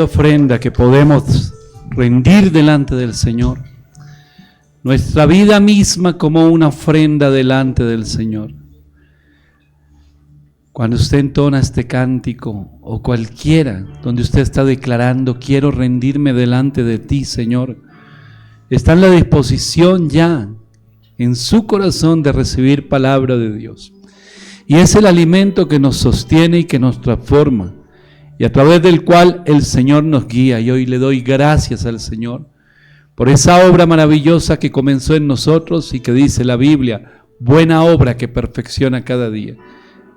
Ofrenda que podemos rendir delante del Señor, nuestra vida misma como una ofrenda delante del Señor. Cuando usted entona este cántico o cualquiera donde usted está declarando: quiero rendirme delante de ti, Señor, está en la disposición ya en su corazón de recibir palabra de Dios, y es el alimento que nos sostiene y que nos transforma, y a través del cual el Señor nos guía. Y hoy le doy gracias al Señor por esa obra maravillosa que comenzó en nosotros y que dice la Biblia: buena obra que perfecciona cada día.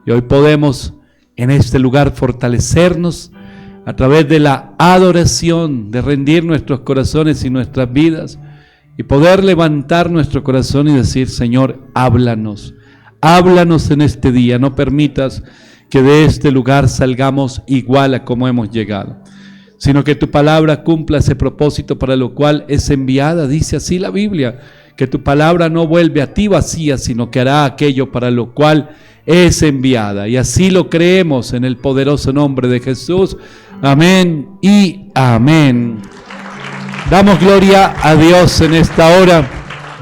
Y hoy podemos en este lugar fortalecernos a través de la adoración, de rendir nuestros corazones y nuestras vidas, y poder levantar nuestro corazón y decir: Señor, háblanos en este día. No permitas que de este lugar salgamos igual a como hemos llegado, sino que tu palabra cumpla ese propósito para lo cual es enviada. Dice así la Biblia, que tu palabra no vuelve a ti vacía, sino que hará aquello para lo cual es enviada. Y así lo creemos en el poderoso nombre de Jesús. Amén y amén. Damos gloria a Dios en esta hora.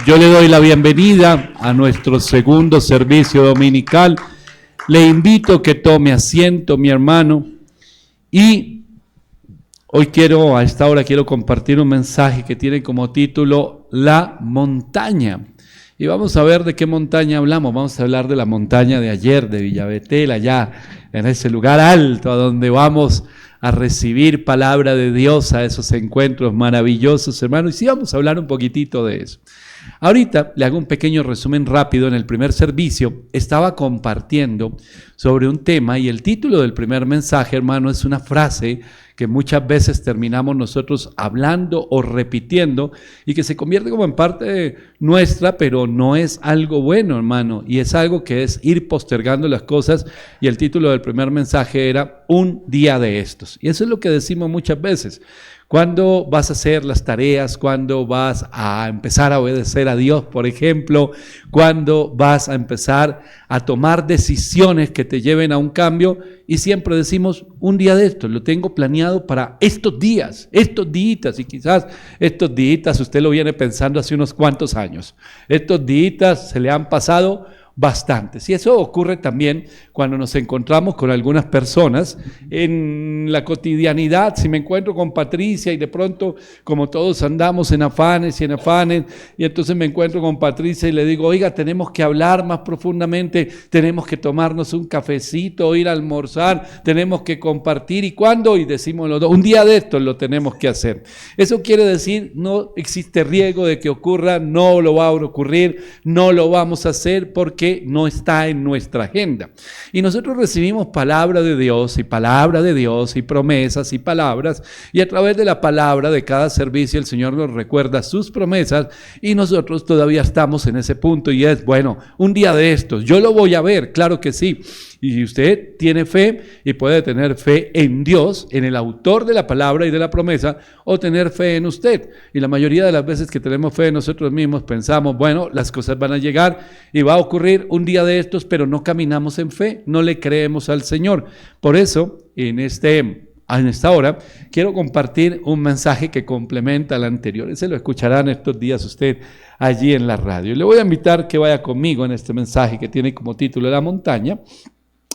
Yo le doy la bienvenida a nuestro segundo servicio dominical. Le invito a que tome asiento, mi hermano, y hoy a esta hora quiero compartir un mensaje que tiene como título La montaña. Y vamos a ver de qué montaña hablamos. Vamos a hablar de la montaña de ayer, de Villabetel, allá en ese lugar alto a donde vamos a recibir palabra de Dios, a esos encuentros maravillosos, hermanos. Y sí, vamos a hablar un poquitito de eso. Ahorita le hago un pequeño resumen rápido. En el primer servicio estaba compartiendo sobre un tema, y el título del primer mensaje, hermano, es una frase que muchas veces terminamos nosotros hablando o repitiendo y que se convierte como en parte nuestra, pero no es algo bueno, hermano, y es algo que es ir postergando las cosas. Y el título del primer mensaje era Un día de estos, y eso es lo que decimos muchas veces. Cuando vas a hacer las tareas, cuando vas a empezar a obedecer a Dios, por ejemplo, cuando vas a empezar a tomar decisiones que te lleven a un cambio, y siempre decimos: un día de estos, lo tengo planeado para estos días, estos días, y quizás estos días usted lo viene pensando hace unos cuantos años. Estos días se le han pasado bastantes. Y eso ocurre también cuando nos encontramos con algunas personas en la cotidianidad. Si me encuentro con Patricia y de pronto, como todos andamos en afanes, y entonces me encuentro con Patricia y le digo: oiga, tenemos que hablar más profundamente, tenemos que tomarnos un cafecito, ir a almorzar, tenemos que compartir. ¿Y cuándo? Y decimos los dos: un día de estos lo tenemos que hacer. Eso quiere decir, no existe riesgo de que ocurra, no lo va a ocurrir, no lo vamos a hacer porque no está en nuestra agenda. Y nosotros recibimos palabra de Dios y promesas y palabras, y a través de la palabra de cada servicio el Señor nos recuerda sus promesas, y nosotros todavía estamos en ese punto, y es: bueno, un día de estos yo lo voy a ver, claro que sí. Y usted tiene fe y puede tener fe en Dios, en el autor de la palabra y de la promesa, o tener fe en usted. Y la mayoría de las veces que tenemos fe en nosotros mismos pensamos: bueno, las cosas van a llegar y va a ocurrir un día de estos, pero no caminamos en fe, no le creemos al Señor. Por eso, en esta hora quiero compartir un mensaje que complementa al anterior. Ese lo escucharán estos días usted allí en la radio. Le voy a invitar que vaya conmigo en este mensaje que tiene como título La montaña,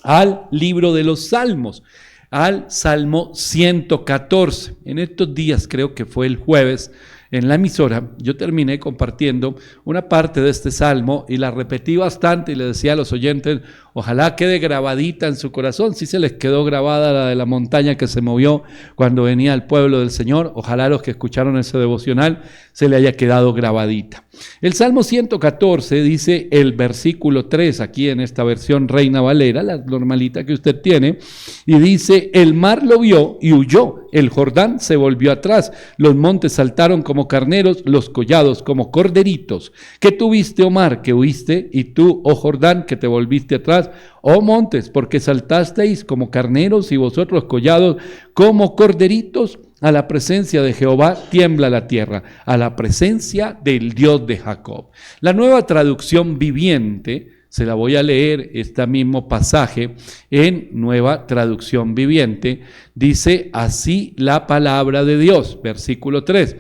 al libro de los Salmos, al Salmo 114. En estos días, creo que fue el jueves, en la emisora, yo terminé compartiendo una parte de este salmo y la repetí bastante y le decía a los oyentes: ojalá quede grabadita en su corazón. Si se les quedó grabada la de la montaña que se movió cuando venía el pueblo del Señor, ojalá los que escucharon ese devocional se le haya quedado grabadita. El Salmo 114 dice el versículo 3, aquí en esta versión Reina Valera, la normalita que usted tiene, y dice: el mar lo vio y huyó, el Jordán se volvió atrás, los montes saltaron como carneros, los collados como corderitos. ¿Qué tuviste, oh mar, que huiste? Y tú, oh Jordán, que te volviste atrás. Oh montes, porque saltasteis como carneros y vosotros collados como corderitos. A la presencia de Jehová tiembla la tierra, a la presencia del Dios de Jacob. La Nueva Traducción Viviente Se la voy a leer, este mismo pasaje, en Nueva Traducción Viviente. Dice así la palabra de Dios, versículo 3.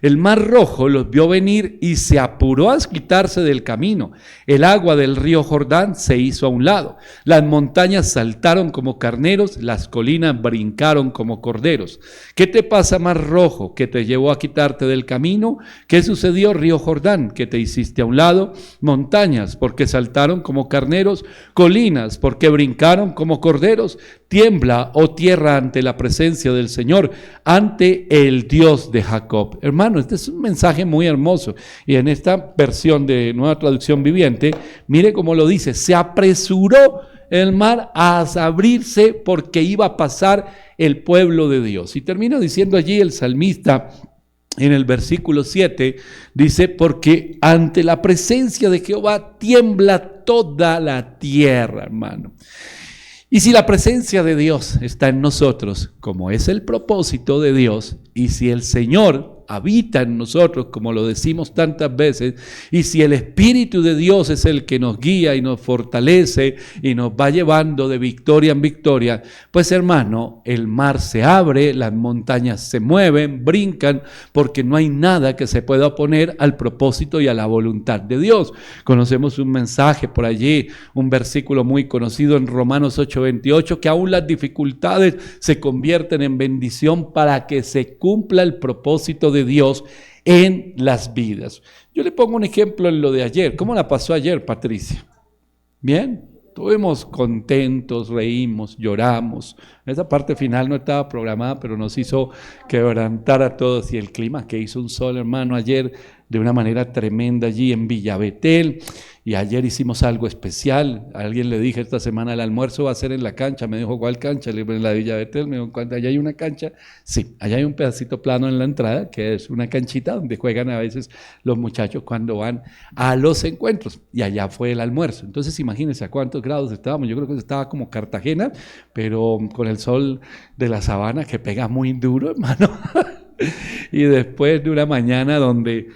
El mar rojo los vio venir y se apuró a quitarse del camino. El agua del río Jordán se hizo a un lado. Las montañas saltaron como carneros, las colinas brincaron como corderos. ¿Qué te pasa, mar rojo, que te llevó a quitarte del camino? ¿Qué sucedió, río Jordán, que te hiciste a un lado? Montañas, porque saltaron como carneros, colinas, porque brincaron como corderos. Tiembla, oh tierra, ante la presencia del Señor, ante el Dios de Jacob. Hermano, este es un mensaje muy hermoso. Y en esta versión de Nueva Traducción Viviente, mire cómo lo dice: se apresuró el mar a abrirse porque iba a pasar el pueblo de Dios. Y termina diciendo allí el salmista en el versículo 7, dice: porque ante la presencia de Jehová tiembla toda la tierra, hermano. Y si la presencia de Dios está en nosotros, como es el propósito de Dios, y si el Señor habita en nosotros, como lo decimos tantas veces, y si el Espíritu de Dios es el que nos guía y nos fortalece y nos va llevando de victoria en victoria, pues hermano, el mar se abre, las montañas se mueven, brincan, porque no hay nada que se pueda oponer al propósito y a la voluntad de Dios. Conocemos un mensaje por allí, un versículo muy conocido en Romanos 8:28, que aún las dificultades se convierten en bendición para que se cumpla el propósito de Dios en las vidas. Yo le pongo un ejemplo en lo de ayer. ¿Cómo la pasó ayer, Patricia? ¿Bien? Estuvimos contentos, reímos, lloramos. Esa parte final no estaba programada, pero nos hizo quebrantar a todos. Y el clima que hizo un sol, hermano, ayer de una manera tremenda allí en Villa Betel. Y ayer hicimos algo especial. A alguien le dije esta semana: el almuerzo va a ser en la cancha. Me dijo: ¿cuál cancha? Le dije: en la Villa Betel. Me dijo: ¿allá hay una cancha? Sí, allá hay un pedacito plano en la entrada, que es una canchita donde juegan a veces los muchachos cuando van a los encuentros. Y allá fue el almuerzo. Entonces imagínense a cuántos grados estábamos. Yo creo que estaba como Cartagena, pero con el sol de la sabana que pega muy duro, hermano. Y después de una mañana donde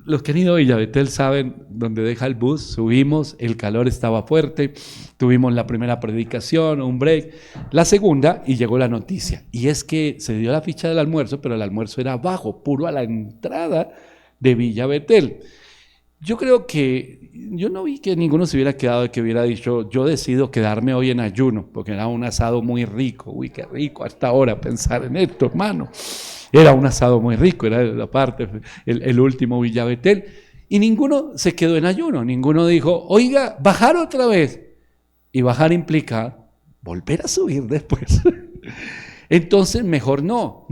los que han ido a Villa Betel saben, donde deja el bus, subimos, el calor estaba fuerte, tuvimos la primera predicación, un break, la segunda, y llegó la noticia. Y es que se dio la ficha del almuerzo, pero el almuerzo era abajo, puro a la entrada de Villa Betel. Yo creo que, yo no vi que ninguno se hubiera quedado, que hubiera dicho: yo decido quedarme hoy en ayuno, porque era un asado muy rico. Uy, qué rico hasta ahora pensar en esto, hermano. Era un asado muy rico, era la parte, el último Villa Betel. Y ninguno se quedó en ayuno, ninguno dijo: oiga, bajar otra vez. Y bajar implica volver a subir después. Entonces mejor no,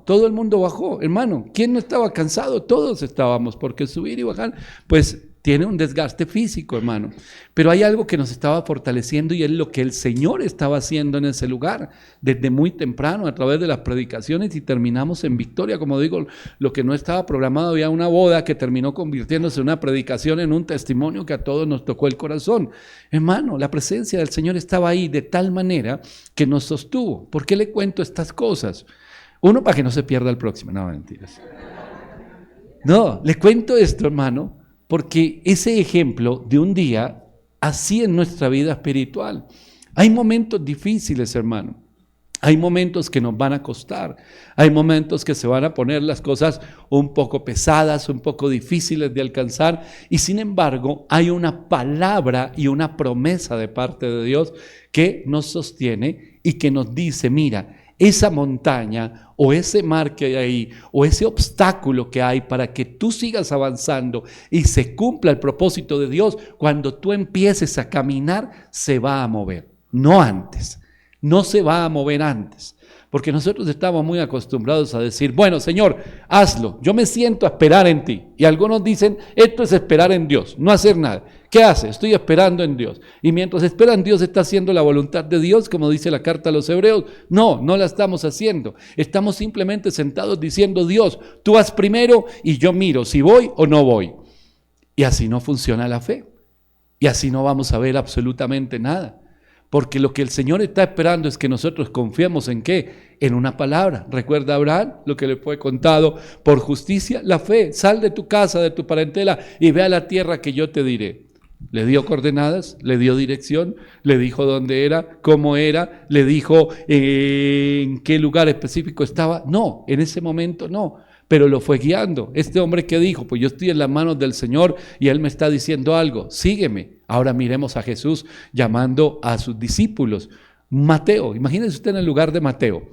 todo el mundo bajó, hermano. ¿Quién no estaba cansado? Todos estábamos, porque subir y bajar, pues tiene un desgaste físico, hermano. Pero hay algo que nos estaba fortaleciendo, y es lo que el Señor estaba haciendo en ese lugar, desde muy temprano, a través de las predicaciones, y terminamos en victoria. Como digo, lo que no estaba programado, había una boda que terminó convirtiéndose en una predicación, en un testimonio que a todos nos tocó el corazón. Hermano, la presencia del Señor estaba ahí de tal manera que nos sostuvo. ¿Por qué le cuento estas cosas? Uno, para que no se pierda el próximo. No, mentiras. No, le cuento esto, hermano, porque ese ejemplo de un día, así en nuestra vida espiritual. Hay momentos difíciles, hermano. Hay momentos que nos van a costar. Hay momentos que se van a poner las cosas un poco pesadas, un poco difíciles de alcanzar. Y sin embargo, hay una palabra y una promesa de parte de Dios que nos sostiene y que nos dice: mira, esa montaña o ese mar que hay ahí o ese obstáculo que hay para que tú sigas avanzando y se cumpla el propósito de Dios, cuando tú empieces a caminar se va a mover, no antes, no se va a mover antes. Porque nosotros estamos muy acostumbrados a decir: bueno, Señor, hazlo, yo me siento a esperar en ti. Y algunos dicen: esto es esperar en Dios, no hacer nada. ¿Qué hace? Estoy esperando en Dios. Y mientras espera en Dios, ¿está haciendo la voluntad de Dios, como dice la carta a los Hebreos? No, no la estamos haciendo. Estamos simplemente sentados diciendo: Dios, tú haz primero y yo miro si voy o no voy. Y así no funciona la fe. Y así no vamos a ver absolutamente nada. Porque lo que el Señor está esperando es que nosotros confiemos ¿en qué? En una palabra. Recuerda a Abraham lo que le fue contado: por justicia, la fe. Sal de tu casa, de tu parentela y ve a la tierra que yo te diré. Le dio coordenadas, le dio dirección, le dijo dónde era, cómo era, le dijo en qué lugar específico estaba. No, en ese momento no, pero lo fue guiando. Este hombre que dijo, pues yo estoy en las manos del Señor y Él me está diciendo algo, sígueme. Ahora miremos a Jesús llamando a sus discípulos. Mateo, imagínense usted en el lugar de Mateo.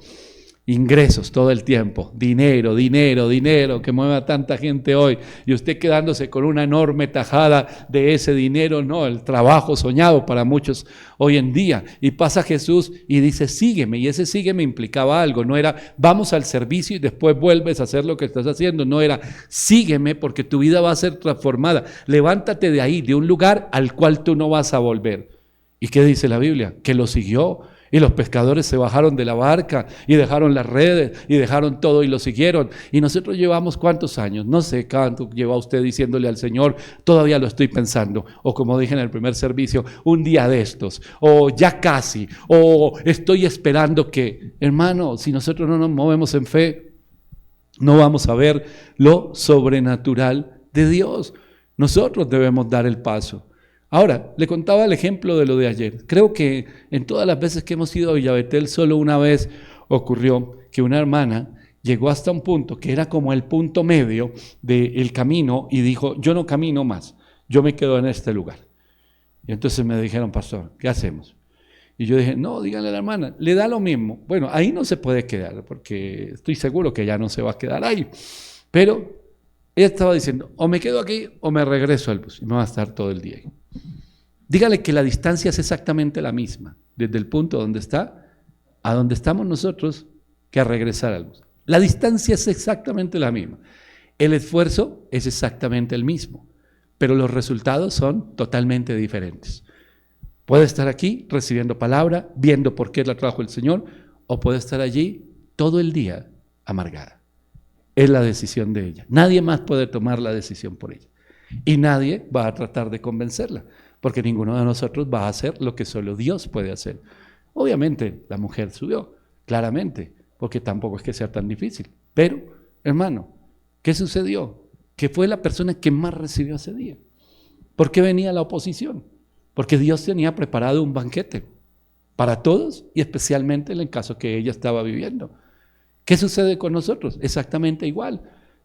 Ingresos todo el tiempo, dinero, dinero, dinero, que mueve a tanta gente hoy, y usted quedándose con una enorme tajada de ese dinero, no, el trabajo soñado para muchos hoy en día. Y pasa Jesús y dice, sígueme, y ese sígueme implicaba algo, no era vamos al servicio y después vuelves a hacer lo que estás haciendo, no era sígueme porque tu vida va a ser transformada, levántate de ahí, de un lugar al cual tú no vas a volver. ¿Y qué dice la Biblia? Que lo siguió. Y los pescadores se bajaron de la barca y dejaron las redes y dejaron todo y lo siguieron. Y nosotros llevamos ¿cuántos años? No sé cuánto lleva usted diciéndole al Señor, todavía lo estoy pensando. O como dije en el primer servicio, un día de estos. O ya casi. O estoy esperando que, hermano, si nosotros no nos movemos en fe, no vamos a ver lo sobrenatural de Dios. Nosotros debemos dar el paso. Ahora, le contaba el ejemplo de lo de ayer. Creo que en todas las veces que hemos ido a Villabetel, solo una vez ocurrió que una hermana llegó hasta un punto que era como el punto medio del camino y dijo, yo no camino más, yo me quedo en este lugar. Y entonces me dijeron, pastor, ¿qué hacemos? Y yo dije, no, díganle a la hermana, le da lo mismo. Bueno, ahí no se puede quedar, porque estoy seguro que ya no se va a quedar ahí. Pero ella estaba diciendo, o me quedo aquí o me regreso al bus y me va a estar todo el día ahí. Dígale que la distancia es exactamente la misma, desde el punto donde está a donde estamos nosotros, que a regresar al bus. La distancia es exactamente la misma. El esfuerzo es exactamente el mismo, pero los resultados son totalmente diferentes. Puede estar aquí recibiendo palabra, viendo por qué la trajo el Señor, o puede estar allí todo el día amargada. Es la decisión de ella. Nadie más puede tomar la decisión por ella. Y nadie va a tratar de convencerla, porque ninguno de nosotros va a hacer lo que solo Dios puede hacer. Obviamente la mujer subió, claramente, porque tampoco es que sea tan difícil. Pero, hermano, ¿qué sucedió? Que fue la persona que más recibió ese día. ¿Por qué venía la oposición? Porque Dios tenía preparado un banquete para todos y especialmente en el caso que ella estaba viviendo. ¿Qué sucede con nosotros? Exactamente igual.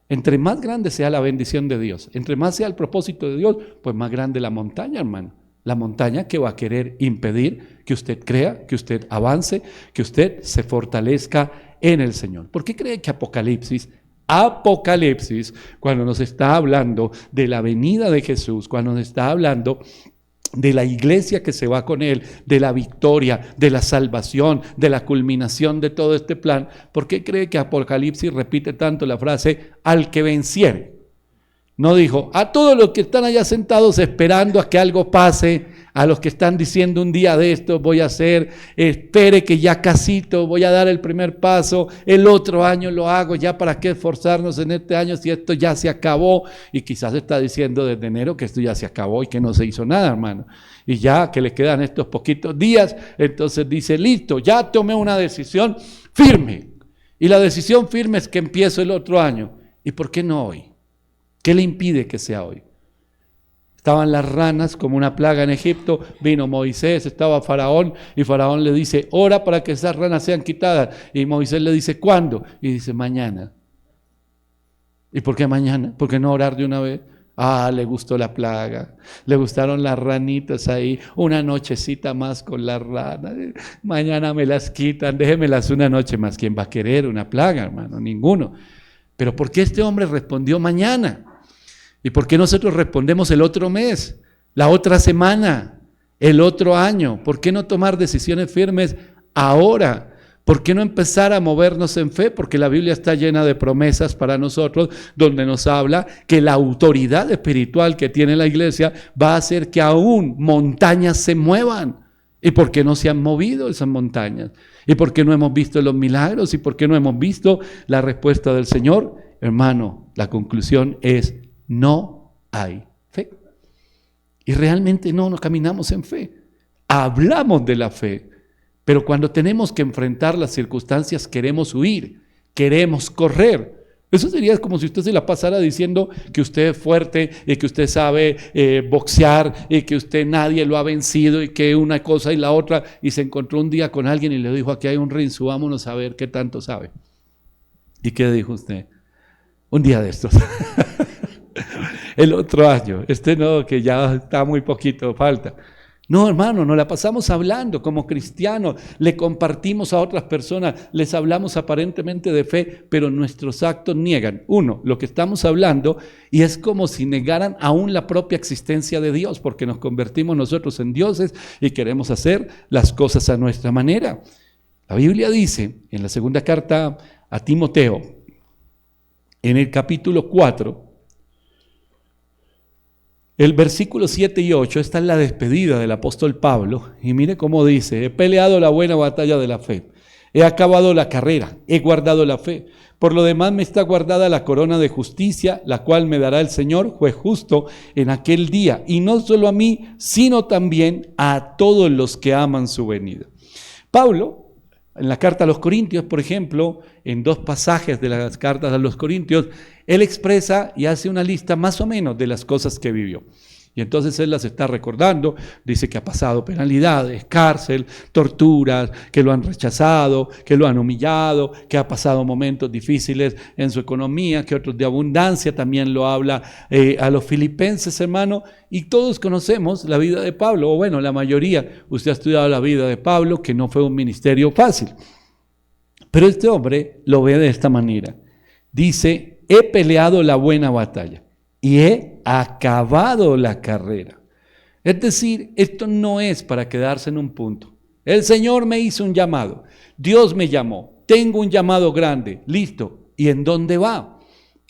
Entre más grande sea la bendición de Dios, entre más sea el propósito de Dios, pues más grande la montaña, hermano. La montaña que va a querer impedir que usted crea, que usted avance, que usted se fortalezca en el Señor. ¿Por qué cree que Apocalipsis, cuando nos está hablando de la venida de Jesús, cuando nos está hablando de la iglesia que se va con Él, de la victoria, de la salvación, de la culminación de todo este plan, ¿por qué cree que Apocalipsis repite tanto la frase, al que venciere? No dijo, a todos los que están allá sentados esperando a que algo pase, a los que están diciendo un día de esto voy a hacer, espere que ya casito, voy a dar el primer paso, el otro año lo hago, ya para qué esforzarnos en este año si esto ya se acabó. Y quizás está diciendo desde enero que esto ya se acabó y que no se hizo nada, hermano. Y ya que le quedan estos poquitos días, entonces dice, listo, ya tomé una decisión firme. Y la decisión firme es que empiezo el otro año. ¿Y por qué no hoy? ¿Qué le impide que sea hoy? Estaban las ranas como una plaga en Egipto, vino Moisés, estaba Faraón y Faraón le dice, ora para que esas ranas sean quitadas. Y Moisés le dice, ¿cuándo? Y dice, mañana. ¿Y por qué mañana? ¿Por qué no orar de una vez? Ah, le gustó la plaga, le gustaron las ranitas ahí, una nochecita más con las ranas, mañana me las quitan, déjemelas una noche más. ¿Quién va a querer una plaga, hermano? Ninguno. Pero ¿por qué este hombre respondió mañana? ¿Y por qué nosotros respondemos el otro mes, la otra semana, el otro año? ¿Por qué no tomar decisiones firmes ahora? ¿Por qué no empezar a movernos en fe? Porque la Biblia está llena de promesas para nosotros, donde nos habla que la autoridad espiritual que tiene la iglesia va a hacer que aún montañas se muevan. ¿Y por qué no se han movido esas montañas? ¿Y por qué no hemos visto los milagros? ¿Y por qué no hemos visto la respuesta del Señor? Hermano, la conclusión es: no hay fe. Y realmente no caminamos en fe. Hablamos de la fe, pero cuando tenemos que enfrentar las circunstancias queremos huir, queremos correr. Eso sería como si usted se la pasara diciendo que usted es fuerte y que usted sabe boxear y que usted nadie lo ha vencido y que una cosa y la otra, y se encontró un día con alguien y le dijo: aquí hay un ring, subámonos a ver qué tanto sabe. ¿Y qué dijo usted? Un día de estos. El otro año. No, que ya está muy poquito, falta. No, hermano, nos la pasamos hablando como cristianos, le compartimos a otras personas, les hablamos aparentemente de fe, pero nuestros actos niegan, uno, lo que estamos hablando, y es como si negaran aún la propia existencia de Dios, porque nos convertimos nosotros en dioses y queremos hacer las cosas a nuestra manera. La Biblia dice, en la segunda carta a Timoteo, en el capítulo 4, el versículo 7 y 8, esta es la despedida del apóstol Pablo, y mire cómo dice: he peleado la buena batalla de la fe, he acabado la carrera, he guardado la fe, por lo demás me está guardada la corona de justicia, la cual me dará el Señor, juez justo, en aquel día, y no solo a mí, sino también a todos los que aman su venida. Pablo, en la carta a los Corintios, por ejemplo, en 2 pasajes de las cartas a los Corintios, él expresa y hace una lista más o menos de las cosas que vivió. Y entonces él las está recordando, dice que ha pasado penalidades, cárcel, torturas, que lo han rechazado, que lo han humillado, que ha pasado momentos difíciles en su economía, que otros de abundancia, también lo habla a los filipenses, hermano, y todos conocemos la vida de Pablo, o bueno, la mayoría. Usted ha estudiado la vida de Pablo, que no fue un ministerio fácil. Pero este hombre lo ve de esta manera. Dice: he peleado la buena batalla y he acabado la carrera. Es decir, esto no es para quedarse en un punto. El Señor me hizo un llamado, Dios me llamó, tengo un llamado grande, listo. ¿Y en dónde va?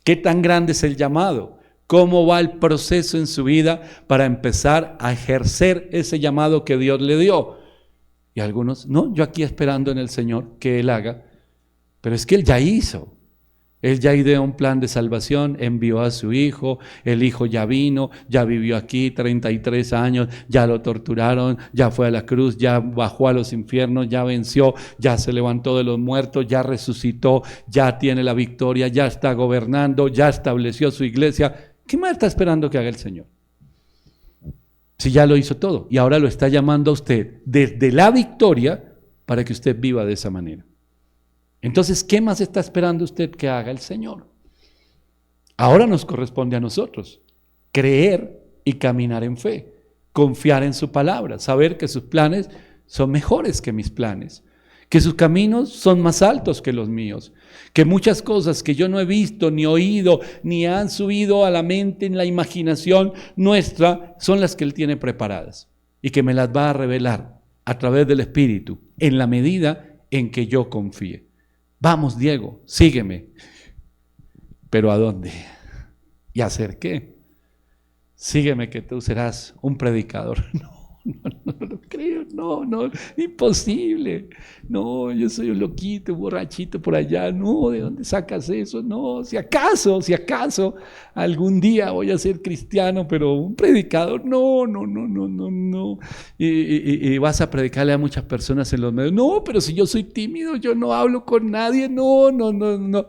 ¿Qué tan grande es el llamado? ¿Cómo va el proceso en su vida para empezar a ejercer ese llamado que Dios le dio? Y algunos: no, yo aquí esperando en el Señor que Él haga. Pero es que Él ya hizo. Él ya ideó un plan de salvación, envió a su hijo, el hijo ya vino, ya vivió aquí 33 años, ya lo torturaron, ya fue a la cruz, ya bajó a los infiernos, ya venció, ya se levantó de los muertos, ya resucitó, ya tiene la victoria, ya está gobernando, ya estableció su iglesia. ¿Qué más está esperando que haga el Señor? Si ya lo hizo todo y ahora lo está llamando a usted desde la victoria para que usted viva de esa manera. Entonces, ¿qué más está esperando usted que haga el Señor? Ahora nos corresponde a nosotros creer y caminar en fe, confiar en su palabra, saber que sus planes son mejores que mis planes, que sus caminos son más altos que los míos, que muchas cosas que yo no he visto, ni oído, ni han subido a la mente, en la imaginación nuestra, son las que Él tiene preparadas y que me las va a revelar a través del Espíritu en la medida en que yo confíe. Vamos, Diego, sígueme. ¿Pero a dónde? ¿Y a hacer qué? Sígueme que tú serás un predicador. No lo creo, no, imposible. No, yo soy un loquito, un borrachito por allá. No, ¿de dónde sacas eso? No, si acaso, algún día voy a ser cristiano, pero un predicador, no. Y vas a predicarle a muchas personas en los medios. No, pero si yo soy tímido, yo no hablo con nadie. No.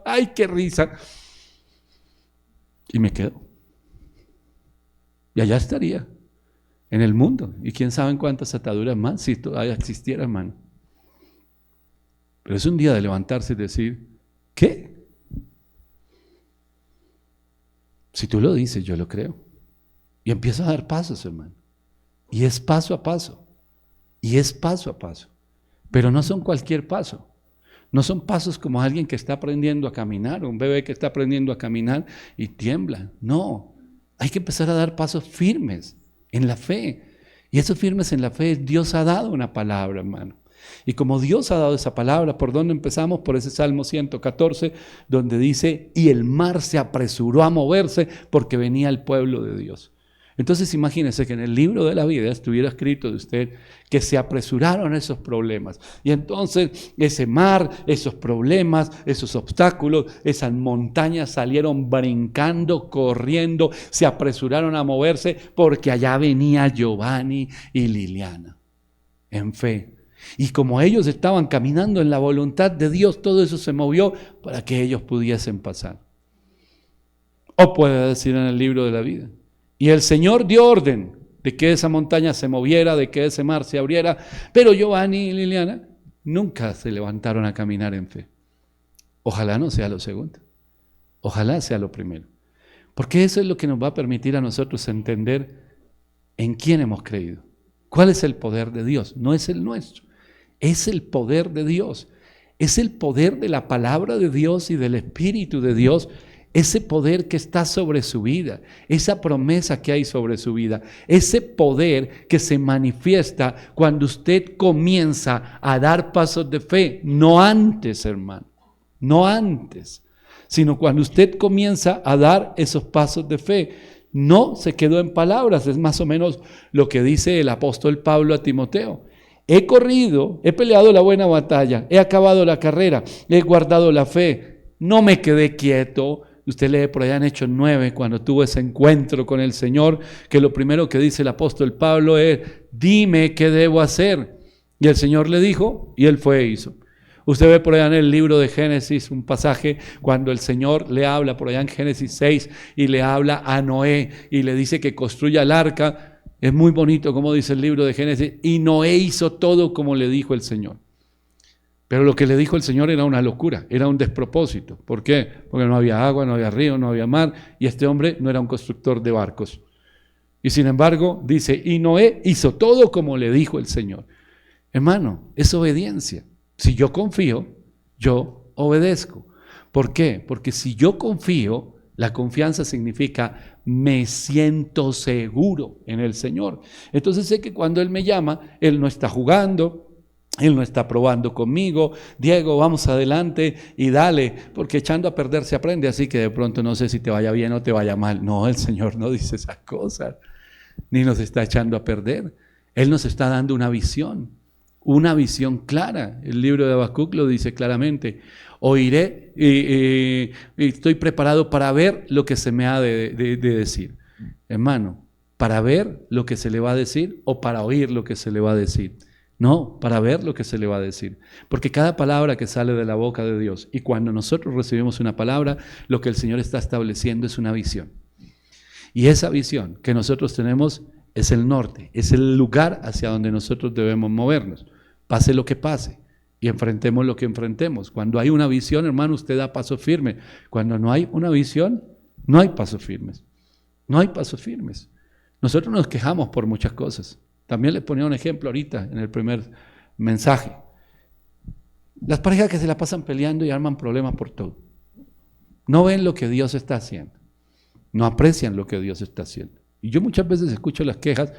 Ay, qué risa. Y me quedo. Y allá estaría. En el mundo, y quién sabe en cuántas ataduras más, si todavía existiera, hermano. Pero es un día de levantarse y decir: ¿qué? Si tú lo dices, yo lo creo. Y empiezo a dar pasos, hermano. Y es paso a paso. Pero no son cualquier paso. No son pasos como alguien que está aprendiendo a caminar, un bebé que está aprendiendo a caminar y tiembla. No, hay que empezar a dar pasos firmes en la fe. Y esos firmes en la fe, Dios ha dado una palabra, hermano. Y como Dios ha dado esa palabra, ¿por dónde empezamos? Por ese Salmo 114, donde dice: y el mar se apresuró a moverse porque venía el pueblo de Dios. Entonces imagínense que en el libro de la vida estuviera escrito de usted que se apresuraron esos problemas. Y entonces ese mar, esos problemas, esos obstáculos, esas montañas salieron brincando, corriendo, se apresuraron a moverse porque allá venía Giovanni y Liliana en fe. Y como ellos estaban caminando en la voluntad de Dios, todo eso se movió para que ellos pudiesen pasar. o puede decir en el libro de la vida. Y el Señor dio orden de que esa montaña se moviera, de que ese mar se abriera, pero Giovanni y Liliana nunca se levantaron a caminar en fe. Ojalá no sea lo segundo, ojalá sea lo primero, porque eso es lo que nos va a permitir a nosotros entender en quién hemos creído, cuál es el poder de Dios, no es el nuestro, es el poder de Dios, es el poder de la palabra de Dios y del Espíritu de Dios, ese poder que está sobre su vida, esa promesa que hay sobre su vida, ese poder que se manifiesta cuando usted comienza a dar pasos de fe, no antes, hermano, no antes, sino cuando usted comienza a dar esos pasos de fe. No se quedó en palabras, es más o menos lo que dice el apóstol Pablo a Timoteo. He corrido, he peleado la buena batalla, he acabado la carrera, he guardado la fe, no me quedé quieto. Usted lee por allá en Hechos 9, cuando tuvo ese encuentro con el Señor, que lo primero que dice el apóstol Pablo es, dime qué debo hacer. Y el Señor le dijo, y él fue e hizo. Usted ve por allá en el libro de Génesis un pasaje cuando el Señor le habla por allá en Génesis 6 y le habla a Noé y le dice que construya el arca. Es muy bonito como dice el libro de Génesis, y Noé hizo todo como le dijo el Señor. Pero lo que le dijo el Señor era una locura, era un despropósito. ¿Por qué? Porque no había agua, no había río, no había mar, y este hombre no era un constructor de barcos. Y sin embargo, dice, y Noé hizo todo como le dijo el Señor. Hermano, es obediencia. Si yo confío, yo obedezco. ¿Por qué? Porque si yo confío, la confianza significa me siento seguro en el Señor. Entonces sé que cuando Él me llama, Él no está jugando, Él no está probando conmigo. Diego, vamos adelante y dale, porque echando a perder se aprende, así que de pronto no sé si te vaya bien o te vaya mal. No, el Señor no dice esas cosas, ni nos está echando a perder. Él nos está dando una visión clara. El libro de Habacuc lo dice claramente. Oiré y estoy preparado para ver lo que se me ha de decir. Hermano, ¿para ver lo que se le va a decir o para oír lo que se le va a decir? No, para ver lo que se le va a decir. Porque cada palabra que sale de la boca de Dios, y cuando nosotros recibimos una palabra, lo que el Señor está estableciendo es una visión. Y esa visión que nosotros tenemos es el norte, es el lugar hacia donde nosotros debemos movernos. Pase lo que pase y enfrentemos lo que enfrentemos. Cuando hay una visión, hermano, usted da paso firme. Cuando no hay una visión, no hay pasos firmes. No hay pasos firmes. Nosotros nos quejamos por muchas cosas. También les ponía un ejemplo ahorita en el primer mensaje. Las parejas que se la pasan peleando y arman problemas por todo. No ven lo que Dios está haciendo. No aprecian lo que Dios está haciendo. Y yo muchas veces escucho las quejas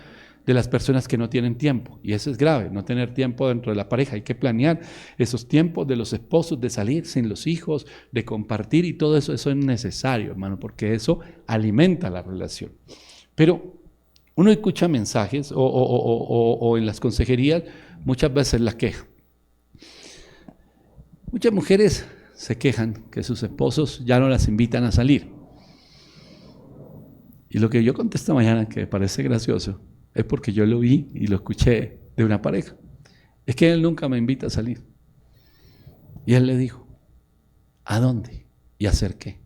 de las personas que no tienen tiempo. Y eso es grave, no tener tiempo dentro de la pareja. Hay que planear esos tiempos de los esposos, de salir sin los hijos, de compartir y todo eso. Eso es necesario, hermano, porque eso alimenta la relación. Pero uno escucha mensajes o en las consejerías muchas veces la queja. Muchas mujeres se quejan que sus esposos ya no las invitan a salir. Y lo que yo contesto mañana, que me parece gracioso, es porque yo lo vi y lo escuché de una pareja. Es que él nunca me invita a salir. Y él le dijo, ¿a dónde? ¿Y a hacer qué?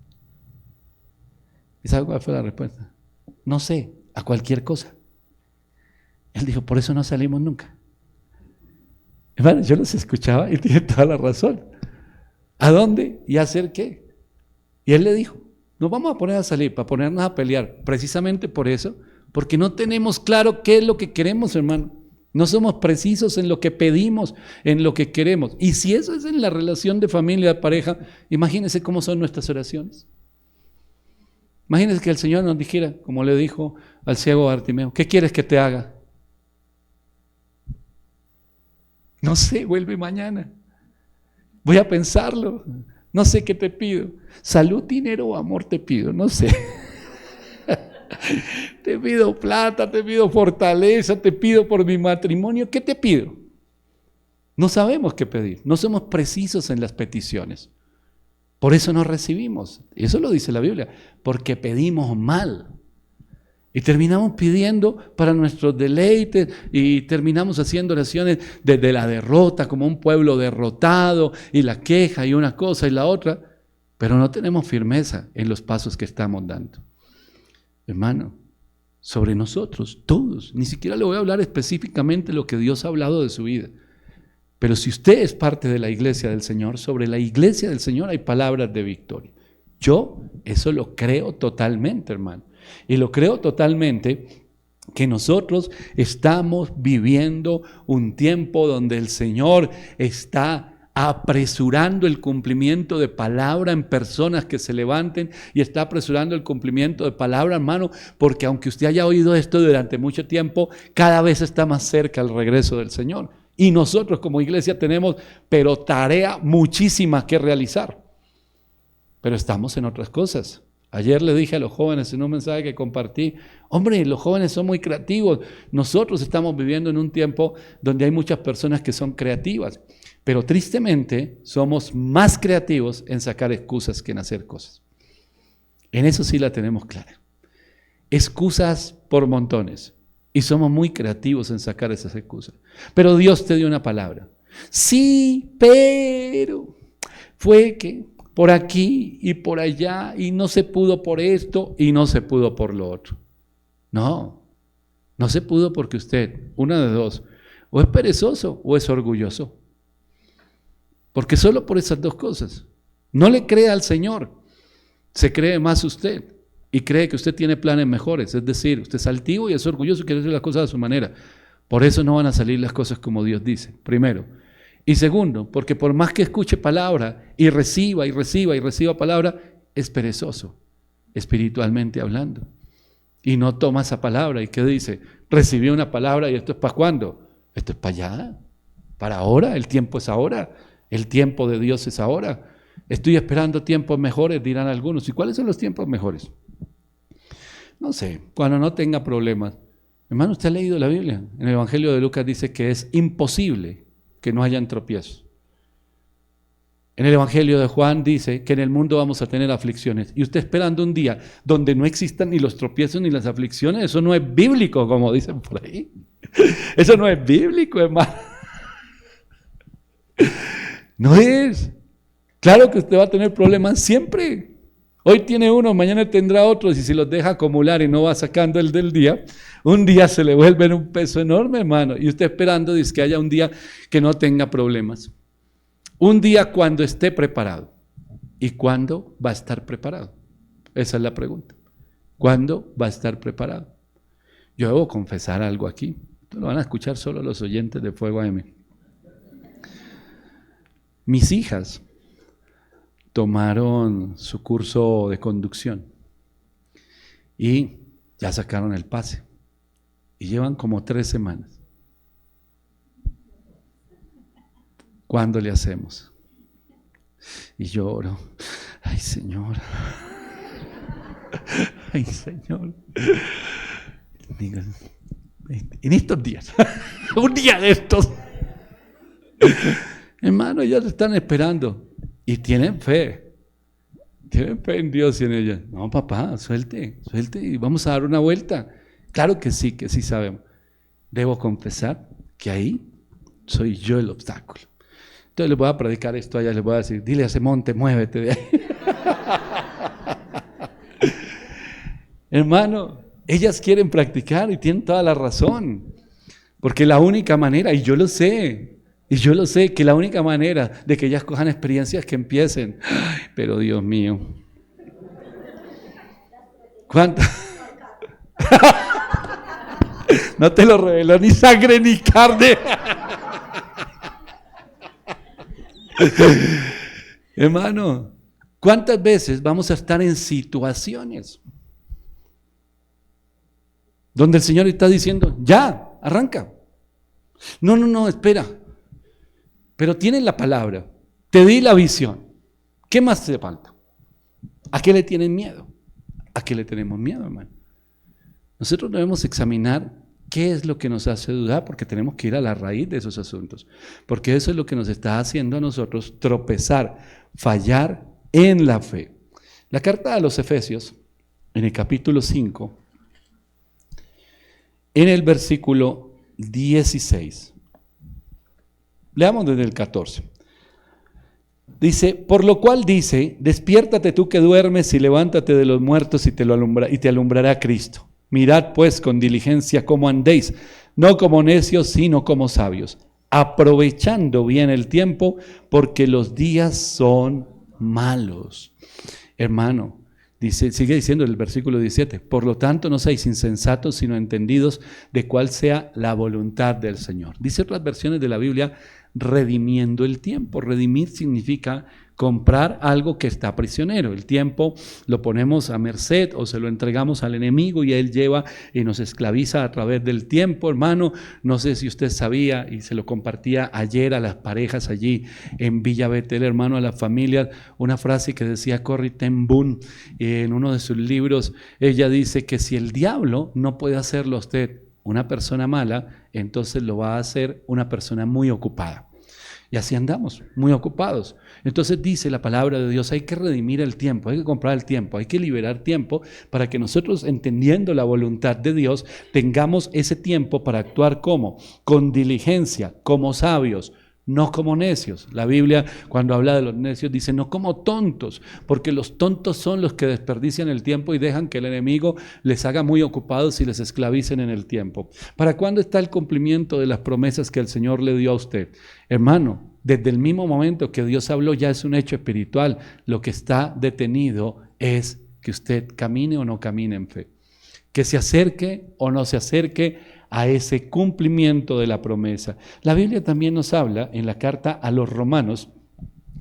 ¿Y sabe cuál fue la respuesta? No sé, a cualquier cosa. Él dijo, por eso no salimos nunca. Hermano, yo los escuchaba y tiene toda la razón. ¿A dónde? ¿Y a hacer qué? Y él le dijo, nos vamos a poner a salir para ponernos a pelear, precisamente por eso, porque no tenemos claro qué es lo que queremos, hermano. No somos precisos en lo que pedimos, en lo que queremos. Y si eso es en la relación de familia, de pareja, imagínense cómo son nuestras oraciones. Imagínense que el Señor nos dijera, como le dijo al ciego Bartimeo, ¿qué quieres que te haga? No sé, vuelve mañana. Voy a pensarlo. No sé qué te pido. Salud, dinero o amor te pido, no sé. Te pido plata, te pido fortaleza, te pido por mi matrimonio. ¿Qué te pido? No sabemos qué pedir. No somos precisos en las peticiones. Por eso no recibimos. Eso lo dice la Biblia. Porque pedimos mal. Y terminamos pidiendo para nuestros deleites y terminamos haciendo oraciones desde la derrota, como un pueblo derrotado, y la queja y una cosa y la otra. pero no tenemos firmeza en los pasos que estamos dando. Hermano, sobre nosotros, todos, ni siquiera le voy a hablar específicamente lo que Dios ha hablado de su vida, pero si usted es parte de la iglesia del Señor, sobre la iglesia del Señor hay palabras de victoria. Yo eso lo creo totalmente, hermano, y lo creo totalmente que nosotros estamos viviendo un tiempo donde el Señor está apresurando el cumplimiento de palabra en personas que se levanten, y está apresurando el cumplimiento de palabra, hermano, porque aunque usted haya oído esto durante mucho tiempo, cada vez está más cerca el regreso del Señor. Y nosotros como iglesia tenemos, pero tarea muchísima que realizar. Pero estamos en otras cosas. Ayer le dije a los jóvenes en un mensaje que compartí, hombre, los jóvenes son muy creativos. Nosotros estamos viviendo en un tiempo donde hay muchas personas que son creativas, pero tristemente somos más creativos en sacar excusas que en hacer cosas. En eso sí la tenemos clara. Excusas por montones. Y somos muy creativos en sacar esas excusas. Pero Dios te dio una palabra. Sí, pero fue que por aquí y por allá, y no se pudo por esto y no se pudo por lo otro. No se pudo porque usted, una de dos, o es perezoso o es orgulloso. Porque solo por esas dos cosas. No le crea al Señor, se cree más usted y cree que usted tiene planes mejores. Es decir, usted es altivo y es orgulloso y quiere hacer las cosas a su manera. Por eso no van a salir las cosas como Dios dice, primero. Y segundo, porque por más que escuche palabra y reciba palabra, es perezoso, espiritualmente hablando. Y no toma esa palabra. ¿Y qué dice? Recibí una palabra y esto es para ¿cuándo? Esto es para allá, para ahora, el tiempo es ahora, el tiempo de Dios es ahora. Estoy esperando tiempos mejores, dirán algunos. ¿Y cuáles son los tiempos mejores? No sé, cuando no tenga problemas. Hermano, ¿usted ha leído la Biblia? En el Evangelio de Lucas dice que es imposible que no hayan tropiezos. En el Evangelio de Juan dice que en el mundo vamos a tener aflicciones. Y usted esperando un día donde no existan ni los tropiezos ni las aflicciones, eso no es bíblico, como dicen por ahí. Eso no es bíblico, hermano. No es. Claro que usted va a tener problemas siempre. Hoy tiene uno, mañana tendrá otros, y si los deja acumular y no va sacando el del día, un día se le vuelve un peso enorme, hermano. Y usted esperando dice que haya un día que no tenga problemas. Un día cuando esté preparado. ¿Y cuándo va a estar preparado? Esa es la pregunta. ¿Cuándo va a estar preparado? Yo debo confesar algo aquí. Esto lo van a escuchar solo los oyentes de Fuego AM. Mis hijas tomaron su curso de conducción y ya sacaron el pase y llevan como 3 semanas. ¿Cuándo le hacemos? Y lloro. Ay, Señor. Ay, Señor. En estos días, un día de estos, hermano, ya te están esperando y tienen fe en Dios y en ella. No, papá, suelte y vamos a dar una vuelta. Claro que sí sabemos. Debo confesar que ahí soy yo el obstáculo. Entonces les voy a predicar esto allá, les voy a decir, dile a ese monte, muévete de ahí. Hermano, ellas quieren practicar y tienen toda la razón, porque la única manera, y yo lo sé, que la única manera de que ellas cojan experiencias es que empiecen. Ay, pero Dios mío, ¿cuánto? No te lo reveló ni sangre ni carne. Hermano, ¿cuántas veces vamos a estar en situaciones donde el Señor está diciendo, ya, arranca? No, espera. Pero tienen la palabra, te di la visión. ¿Qué más te falta? ¿A qué le tienen miedo? ¿A qué le tenemos miedo, hermano? Nosotros debemos examinar qué es lo que nos hace dudar, porque tenemos que ir a la raíz de esos asuntos, porque eso es lo que nos está haciendo a nosotros tropezar, fallar en la fe. La carta a los Efesios, en el capítulo 5, en el versículo 16, leamos desde el 14. Dice, por lo cual dice, despiértate tú que duermes y levántate de los muertos y te alumbrará Cristo. Mirad pues con diligencia cómo andéis, no como necios, sino como sabios, aprovechando bien el tiempo, porque los días son malos. Hermano, dice, sigue diciendo el versículo 17, por lo tanto no seáis insensatos, sino entendidos de cuál sea la voluntad del Señor. Dice otras versiones de la Biblia, redimiendo el tiempo. Redimir significa comprar algo que está prisionero. El tiempo lo ponemos a merced o se lo entregamos al enemigo y él lleva y nos esclaviza a través del tiempo, hermano. No sé si usted sabía, y se lo compartía ayer a las parejas allí en Villa Betel, hermano, a las familias, una frase que decía Corrie ten Boom en uno de sus libros. Ella dice que si el diablo no puede hacerlo a usted una persona mala, entonces lo va a hacer una persona muy ocupada. Y así andamos, muy ocupados. Entonces dice la palabra de Dios, hay que redimir el tiempo, hay que comprar el tiempo, hay que liberar tiempo para que nosotros, entendiendo la voluntad de Dios, tengamos ese tiempo para actuar como, con diligencia, como sabios, no como necios. La Biblia, cuando habla de los necios, dice no como tontos, porque los tontos son los que desperdician el tiempo y dejan que el enemigo les haga muy ocupados y les esclavicen en el tiempo. ¿Para cuándo está el cumplimiento de las promesas que el Señor le dio a usted? Hermano, desde el mismo momento que Dios habló ya es un hecho espiritual. Lo que está detenido es que usted camine o no camine en fe, que se acerque o no se acerque a ese cumplimiento de la promesa. La Biblia también nos habla en la carta a los Romanos,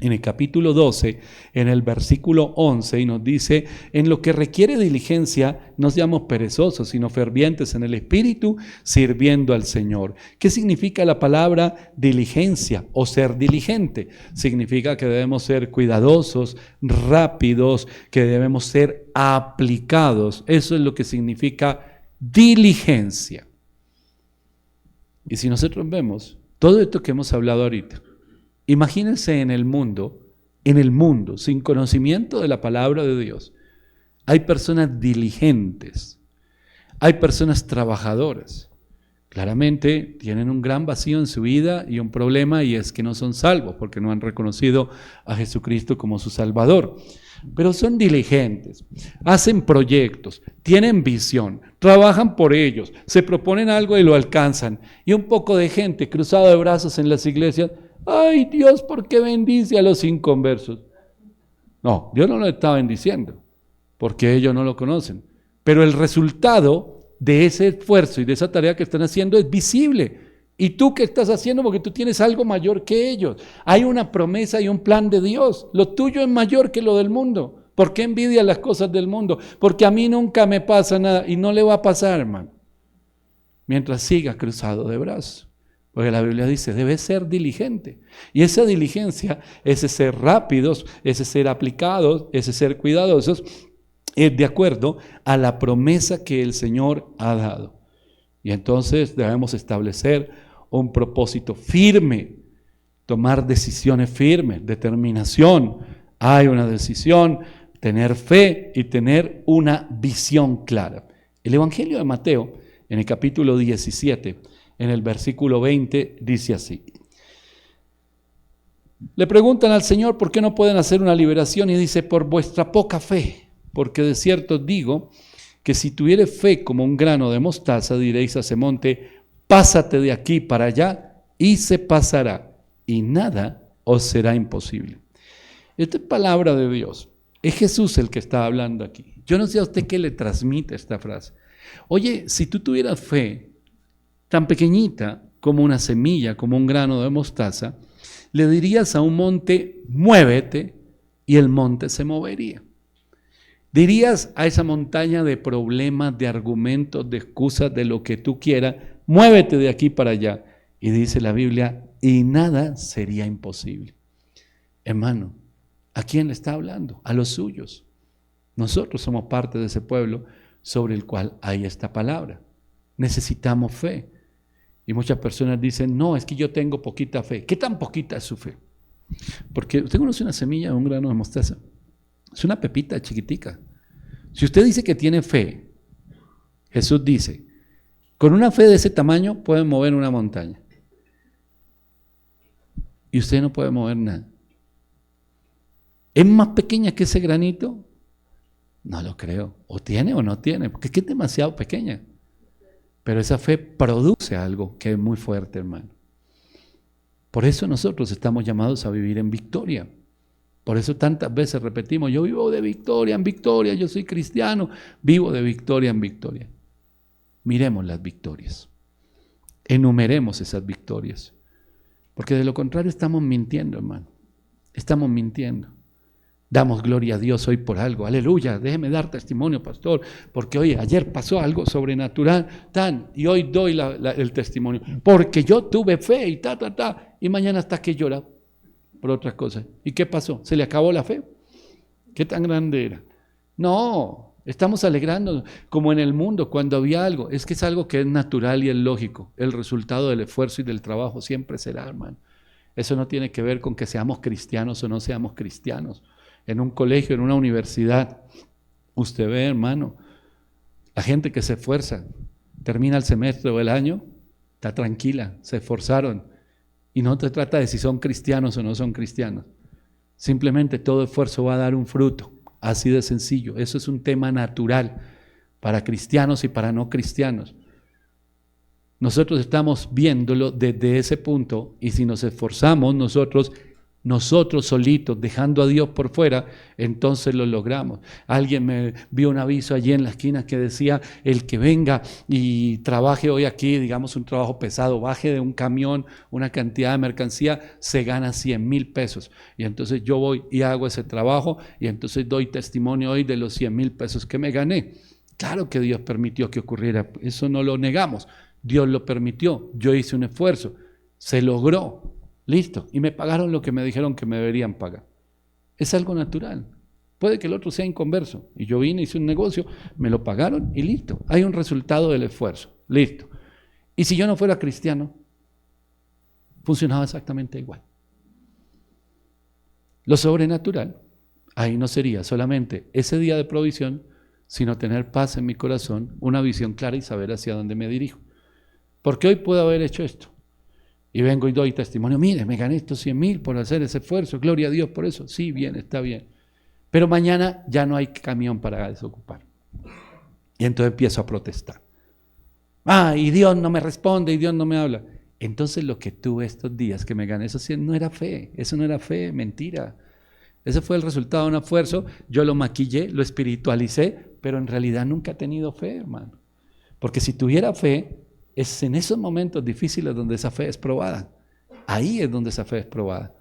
en el capítulo 12, en el versículo 11, y nos dice, en lo que requiere diligencia, no seamos perezosos, sino fervientes en el Espíritu, sirviendo al Señor. ¿Qué significa la palabra diligencia o ser diligente? Significa que debemos ser cuidadosos, rápidos, que debemos ser aplicados. Eso es lo que significa diligencia. Y si nosotros vemos todo esto que hemos hablado ahorita, imagínense en el mundo, sin conocimiento de la palabra de Dios, hay personas diligentes, hay personas trabajadoras. Claramente tienen un gran vacío en su vida y un problema, y es que no son salvos porque no han reconocido a Jesucristo como su Salvador. Pero son diligentes, hacen proyectos, tienen visión, trabajan por ellos, se proponen algo y lo alcanzan. Y un poco de gente cruzada de brazos en las iglesias, ¡ay Dios, por qué bendice a los inconversos! No, Dios no lo está bendiciendo, porque ellos no lo conocen. Pero el resultado de ese esfuerzo y de esa tarea que están haciendo es visible. ¿Y tú qué estás haciendo? Porque tú tienes algo mayor que ellos. Hay una promesa y un plan de Dios. Lo tuyo es mayor que lo del mundo. ¿Por qué envidias las cosas del mundo? Porque a mí nunca me pasa nada y no le va a pasar, hermano. Mientras siga cruzado de brazos. Porque la Biblia dice, debe ser diligente. Y esa diligencia, ese ser rápidos, ese ser aplicados, ese ser cuidadosos, es de acuerdo a la promesa que el Señor ha dado. Y entonces debemos establecer un propósito firme, tomar decisiones firmes, determinación. Hay una decisión, tener fe y tener una visión clara. El Evangelio de Mateo, en el capítulo 17, en el versículo 20, dice así. Le preguntan al Señor por qué no pueden hacer una liberación y dice, por vuestra poca fe, porque de cierto os digo que si tuvieres fe como un grano de mostaza, diréis a ese monte, pásate de aquí para allá, y se pasará, y nada os será imposible. Esta es palabra de Dios. Es Jesús el que está hablando aquí. Yo no sé a usted qué le transmite esta frase. Oye, si tú tuvieras fe tan pequeñita como una semilla, como un grano de mostaza, le dirías a un monte, muévete, y el monte se movería. Dirías a esa montaña de problemas, de argumentos, de excusas, de lo que tú quieras, muévete de aquí para allá. Y dice la Biblia, y nada sería imposible. Hermano, ¿a quién le está hablando? A los suyos. Nosotros somos parte de ese pueblo sobre el cual hay esta palabra. Necesitamos fe. Y muchas personas dicen, no, es que yo tengo poquita fe. ¿Qué tan poquita es su fe? Porque usted conoce una semilla o un grano de mostaza. Es una pepita chiquitica. Si usted dice que tiene fe, Jesús dice, con una fe de ese tamaño pueden mover una montaña. Y usted no puede mover nada. ¿Es más pequeña que ese granito? No lo creo. O tiene o no tiene, porque es que es demasiado pequeña. Pero esa fe produce algo que es muy fuerte, hermano. Por eso nosotros estamos llamados a vivir en victoria. Por eso tantas veces repetimos, yo vivo de victoria en victoria, yo soy cristiano, vivo de victoria en victoria. Miremos las victorias. Enumeremos esas victorias. Porque de lo contrario estamos mintiendo, hermano. Estamos mintiendo. Damos gloria a Dios hoy por algo. Aleluya, déjeme dar testimonio, pastor, porque oye, ayer pasó algo sobrenatural, y hoy doy el testimonio. Porque yo tuve fe y y mañana hasta que llora por otras cosas. ¿Y qué pasó? ¿Se le acabó la fe? ¿Qué tan grande era? No, estamos alegrándonos, como en el mundo, cuando había algo. Es que es algo que es natural y es lógico. El resultado del esfuerzo y del trabajo siempre será, hermano. Eso no tiene que ver con que seamos cristianos o no seamos cristianos. En un colegio, en una universidad, usted ve, hermano, la gente que se esfuerza, termina el semestre o el año, está tranquila, se esforzaron. Y no te trata de si son cristianos o no son cristianos. Simplemente todo esfuerzo va a dar un fruto, así de sencillo. Eso es un tema natural para cristianos y para no cristianos. Nosotros estamos viéndolo desde ese punto y si nos esforzamos nosotros solitos, dejando a Dios por fuera, entonces lo logramos. Alguien me vio un aviso allí en la esquina que decía, el que venga y trabaje hoy aquí, digamos un trabajo pesado, baje de un camión una cantidad de mercancía, se gana 100,000 pesos. Y entonces yo voy y hago ese trabajo y entonces doy testimonio hoy de los 100,000 pesos que me gané. Claro que Dios permitió que ocurriera, eso no lo negamos. Dios lo permitió, yo hice un esfuerzo, se logró. Listo, y me pagaron lo que me dijeron que me deberían pagar. Es algo natural. Puede que el otro sea inconverso. Y yo vine, hice un negocio, me lo pagaron y listo. Hay un resultado del esfuerzo. Listo. Y si yo no fuera cristiano, funcionaba exactamente igual. Lo sobrenatural, ahí no sería solamente ese día de provisión, sino tener paz en mi corazón, una visión clara y saber hacia dónde me dirijo. Porque hoy puedo haber hecho esto. Y vengo y doy testimonio, mire, me gané estos 100,000 por hacer ese esfuerzo, gloria a Dios por eso. Sí, bien, está bien. Pero mañana ya no hay camión para desocupar. Y entonces empiezo a protestar. Y Dios no me responde y Dios no me habla. Entonces lo que tuve estos días que me gané esos 100 no era fe, eso no era fe, mentira. Ese fue el resultado de un esfuerzo, yo lo maquillé, lo espiritualicé, pero en realidad nunca he tenido fe, hermano. Porque si tuviera fe, es en esos momentos difíciles donde esa fe es probada. Ahí es donde esa fe es probada.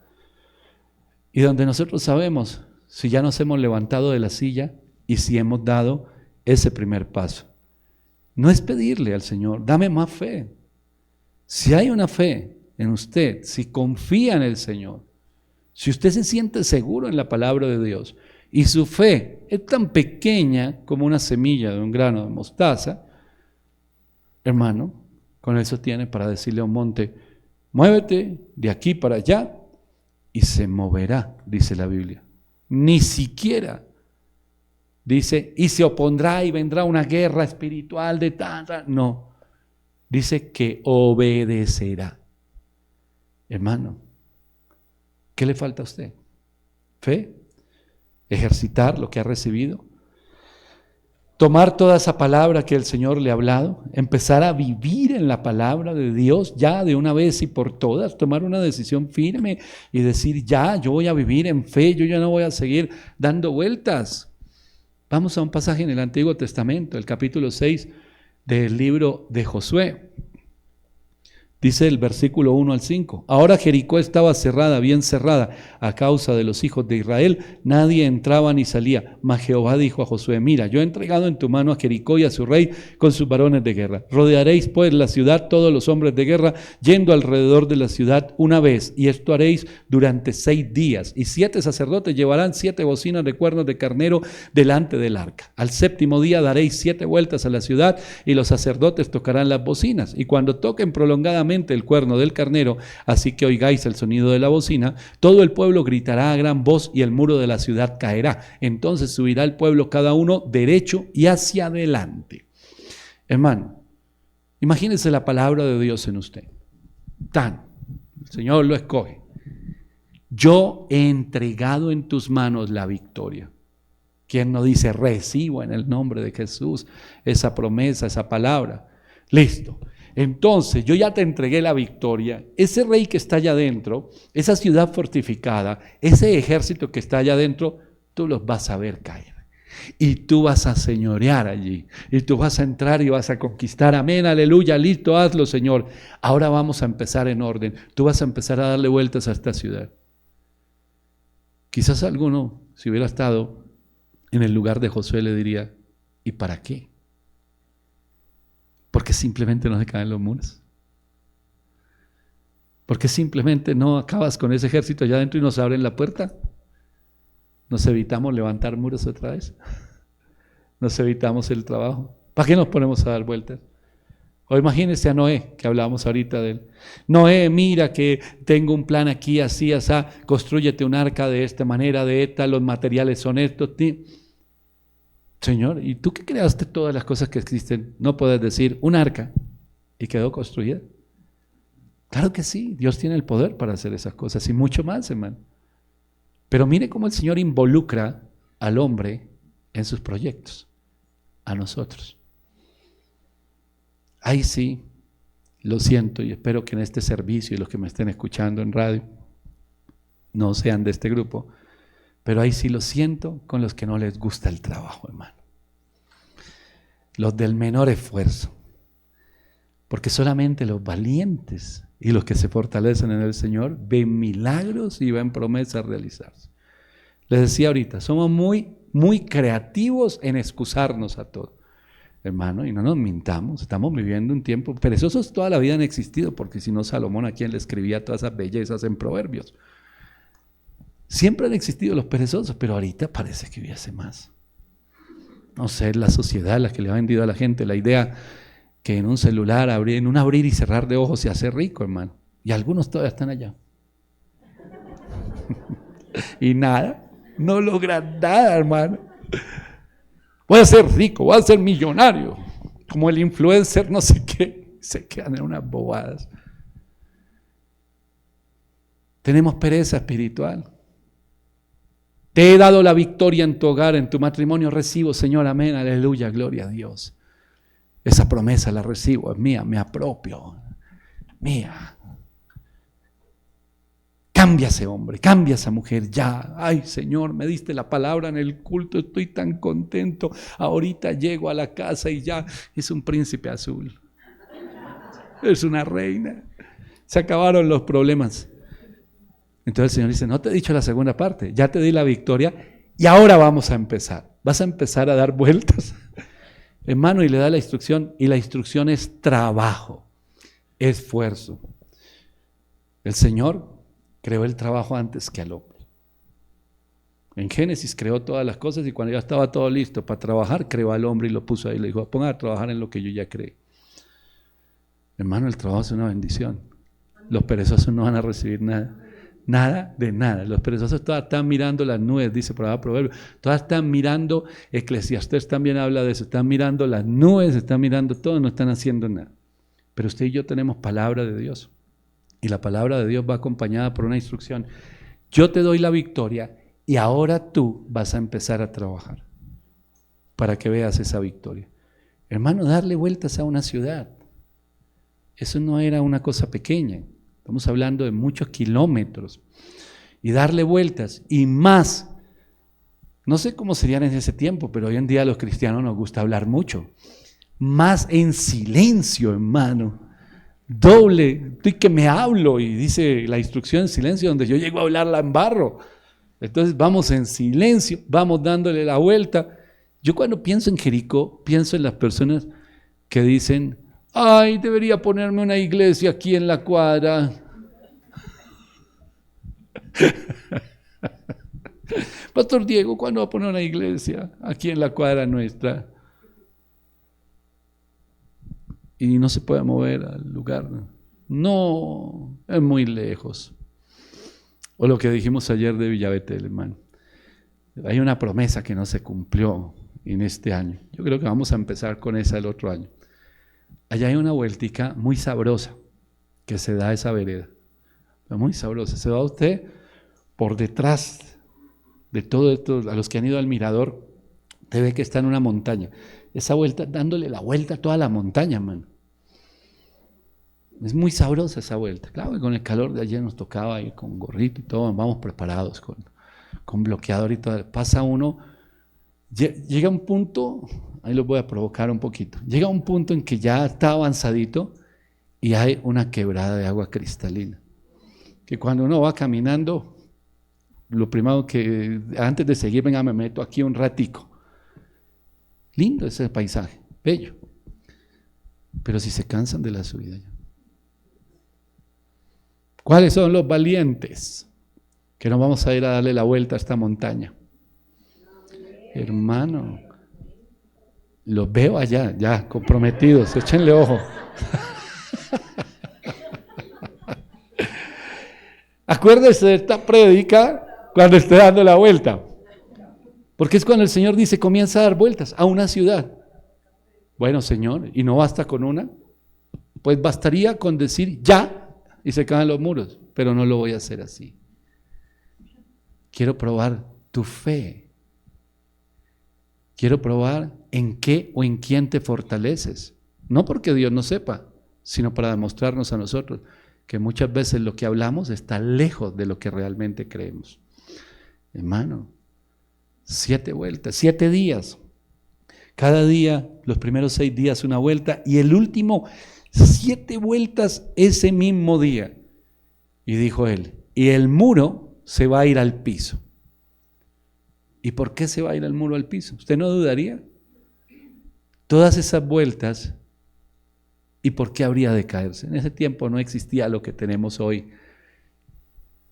Y donde nosotros sabemos si ya nos hemos levantado de la silla y si hemos dado ese primer paso. No es pedirle al Señor, dame más fe. Si hay una fe en usted, si confía en el Señor, si usted se siente seguro en la palabra de Dios y su fe es tan pequeña como una semilla de un grano de mostaza, hermano, con eso tiene para decirle a un monte, muévete de aquí para allá y se moverá, dice la Biblia. Ni siquiera dice, y se opondrá y vendrá una guerra espiritual de tanta. No, dice que obedecerá. Hermano, ¿qué le falta a usted? ¿Fe? ¿Ejercitar lo que ha recibido? Tomar toda esa palabra que el Señor le ha hablado, empezar a vivir en la palabra de Dios ya de una vez y por todas, tomar una decisión firme y decir ya, yo voy a vivir en fe, yo ya no voy a seguir dando vueltas. Vamos a un pasaje en el Antiguo Testamento, el capítulo 6 del libro de Josué. Dice el versículo 1 al 5, ahora Jericó estaba cerrada, bien cerrada, a causa de los hijos de Israel, nadie entraba ni salía, mas Jehová dijo a Josué, mira, yo he entregado en tu mano a Jericó y a su rey con sus varones de guerra. Rodearéis pues la ciudad todos los hombres de guerra, yendo alrededor de la ciudad una vez, y esto haréis durante 6 días, y 7 sacerdotes llevarán 7 bocinas de cuernos de carnero delante del arca. Al 7º día daréis 7 vueltas a la ciudad, y los sacerdotes tocarán las bocinas, y cuando toquen prolongadamente el cuerno del carnero, así que oigáis el sonido de la bocina, todo el pueblo gritará a gran voz y el muro de la ciudad caerá. Entonces subirá el pueblo cada uno derecho y hacia adelante. Hermano, imagínese la palabra de Dios en usted. El Señor lo escoge. Yo he entregado en tus manos la victoria. ¿Quién no dice recibo en el nombre de Jesús esa promesa, esa palabra? Listo. Entonces yo ya te entregué la victoria. Ese rey que está allá adentro, esa ciudad fortificada, ese ejército que está allá adentro, tú los vas a ver caer. Y tú vas a señorear allí. Y tú vas a entrar y vas a conquistar. Amén, aleluya, listo, hazlo, Señor. Ahora vamos a empezar en orden. Tú vas a empezar a darle vueltas a esta ciudad. Quizás alguno, si hubiera estado en el lugar de Josué, le diría, ¿y para qué? Porque simplemente no se caen los muros. Porque simplemente no acabas con ese ejército allá adentro y nos abren la puerta. Nos evitamos levantar muros otra vez. Nos evitamos el trabajo. ¿Para qué nos ponemos a dar vueltas? O imagínense a Noé, que hablábamos ahorita de él. Noé, mira que tengo un plan aquí, así, así, constrúyete un arca de esta manera, de esta, los materiales son estos. Señor, ¿y tú que creaste todas las cosas que existen? No puedes decir un arca y quedó construida. Claro que sí, Dios tiene el poder para hacer esas cosas y mucho más, hermano. Pero mire cómo el Señor involucra al hombre en sus proyectos, a nosotros. Ahí sí, lo siento y espero que en este servicio y los que me estén escuchando en radio no sean de este grupo, pero ahí sí lo siento con los que no les gusta el trabajo, hermano. Los del menor esfuerzo. Porque solamente los valientes y los que se fortalecen en el Señor ven milagros y ven promesas realizarse. Les decía ahorita, somos muy creativos en excusarnos a todo. Hermano, y no nos mintamos, estamos viviendo un tiempo, perezosos toda la vida han existido, porque si no Salomón a quien le escribía todas esas bellezas en Proverbios. Siempre han existido los perezosos, pero ahorita parece que hubiese más. No sé, es la sociedad la que le ha vendido a la gente la idea que en un celular, en un abrir y cerrar de ojos se hace rico, hermano. Y algunos todavía están allá. Y nada, no logran nada, hermano. Voy a ser rico, voy a ser millonario. Como el influencer, no sé qué. Se quedan en unas bobadas. Tenemos pereza espiritual. Te he dado la victoria en tu hogar, en tu matrimonio. Recibo, Señor, amén, aleluya, gloria a Dios. Esa promesa la recibo, es mía, me apropio, mía. Cambia ese hombre, cambia esa mujer, ya. Ay, Señor, me diste la palabra en el culto, estoy tan contento. Ahorita llego a la casa y ya es un príncipe azul. Es una reina. Se acabaron los problemas. Entonces el Señor dice, no te he dicho la segunda parte, ya te di la victoria y ahora vamos a empezar. Vas a empezar a dar vueltas. Hermano, y le da la instrucción, y la instrucción es trabajo, esfuerzo. El Señor creó el trabajo antes que al hombre. En Génesis creó todas las cosas y cuando ya estaba todo listo para trabajar, creó al hombre y lo puso ahí. Le dijo, ponga a trabajar en lo que yo ya creé. Hermano, el trabajo es una bendición. Los perezosos no van a recibir nada. Nada de nada. Los perezosos todas están mirando las nubes, dice por ahí Proverbios. Todas están mirando, Eclesiastés también habla de eso. Están mirando las nubes, están mirando todo, no están haciendo nada. Pero usted y yo tenemos palabra de Dios. Y la palabra de Dios va acompañada por una instrucción. Yo te doy la victoria y ahora tú vas a empezar a trabajar para que veas esa victoria. Hermano, darle vueltas a una ciudad. Eso no era una cosa pequeña. Estamos hablando de muchos kilómetros. Y darle vueltas y más. No sé cómo serían en ese tiempo, pero hoy en día a los cristianos nos gusta hablar mucho. Más en silencio, hermano. Doble, estoy que me hablo y dice la instrucción en silencio, donde yo llego a hablarla en barro. Entonces vamos en silencio, vamos dándole la vuelta. Yo cuando pienso en Jericó, pienso en las personas que dicen, ay, debería ponerme una iglesia aquí en la cuadra. Pastor Diego, ¿cuándo va a poner una iglesia aquí en la cuadra nuestra? Y no se puede mover al lugar. No, es muy lejos. O lo que dijimos ayer de Villabetel, hermano. Hay una promesa que no se cumplió en este año. Yo creo que vamos a empezar con esa el otro año. Allá hay una vueltica muy sabrosa que se da a esa vereda. Muy sabrosa. Se va usted por detrás de todo esto, a los que han ido al mirador, te ve que está en una montaña. Esa vuelta, dándole la vuelta a toda la montaña, mano. Es muy sabrosa esa vuelta. Claro que con el calor de ayer nos tocaba ir con gorrito y todo, vamos preparados con bloqueador y todo. Pasa uno, llega un punto, ahí lo voy a provocar un poquito, llega un punto en que ya está avanzadito y hay una quebrada de agua cristalina. Que cuando uno va caminando, lo primero que, antes de seguir, venga, me meto aquí un ratico. Lindo ese paisaje, bello. Pero si se cansan de la subida ya. ¿Cuáles son los valientes? Que no vamos a ir a darle la vuelta a esta montaña. Hermano, los veo allá, ya, comprometidos, échenle ojo. Acuérdese de esta prédica cuando esté dando la vuelta. Porque es cuando el Señor dice, comienza a dar vueltas a una ciudad. Bueno, Señor, ¿y no basta con una? Pues bastaría con decir ya y se caen los muros, pero no lo voy a hacer así. Quiero probar tu fe. Quiero probar en qué o en quién te fortaleces. No porque Dios no sepa, sino para demostrarnos a nosotros que muchas veces lo que hablamos está lejos de lo que realmente creemos. Hermano, 7 vueltas, 7 días. Cada día, los primeros 6 días una vuelta y el último 7 vueltas ese mismo día. Y dijo él, y el muro se va a ir al piso. ¿Y por qué se va a ir el muro al piso? ¿Usted no dudaría? Todas esas vueltas, ¿y por qué habría de caerse? En ese tiempo no existía lo que tenemos hoy.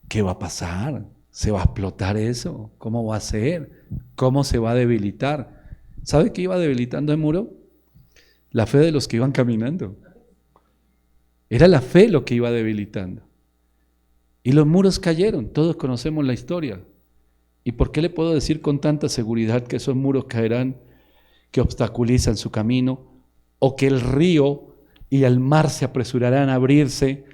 ¿Qué va a pasar? ¿Se va a explotar eso? ¿Cómo va a ser? ¿Cómo se va a debilitar? ¿Sabe qué iba debilitando el muro? La fe de los que iban caminando. Era la fe lo que iba debilitando. Y los muros cayeron, todos conocemos la historia. ¿Y por qué le puedo decir con tanta seguridad que esos muros caerán, que obstaculizan su camino, o que el río y el mar se apresurarán a abrirse,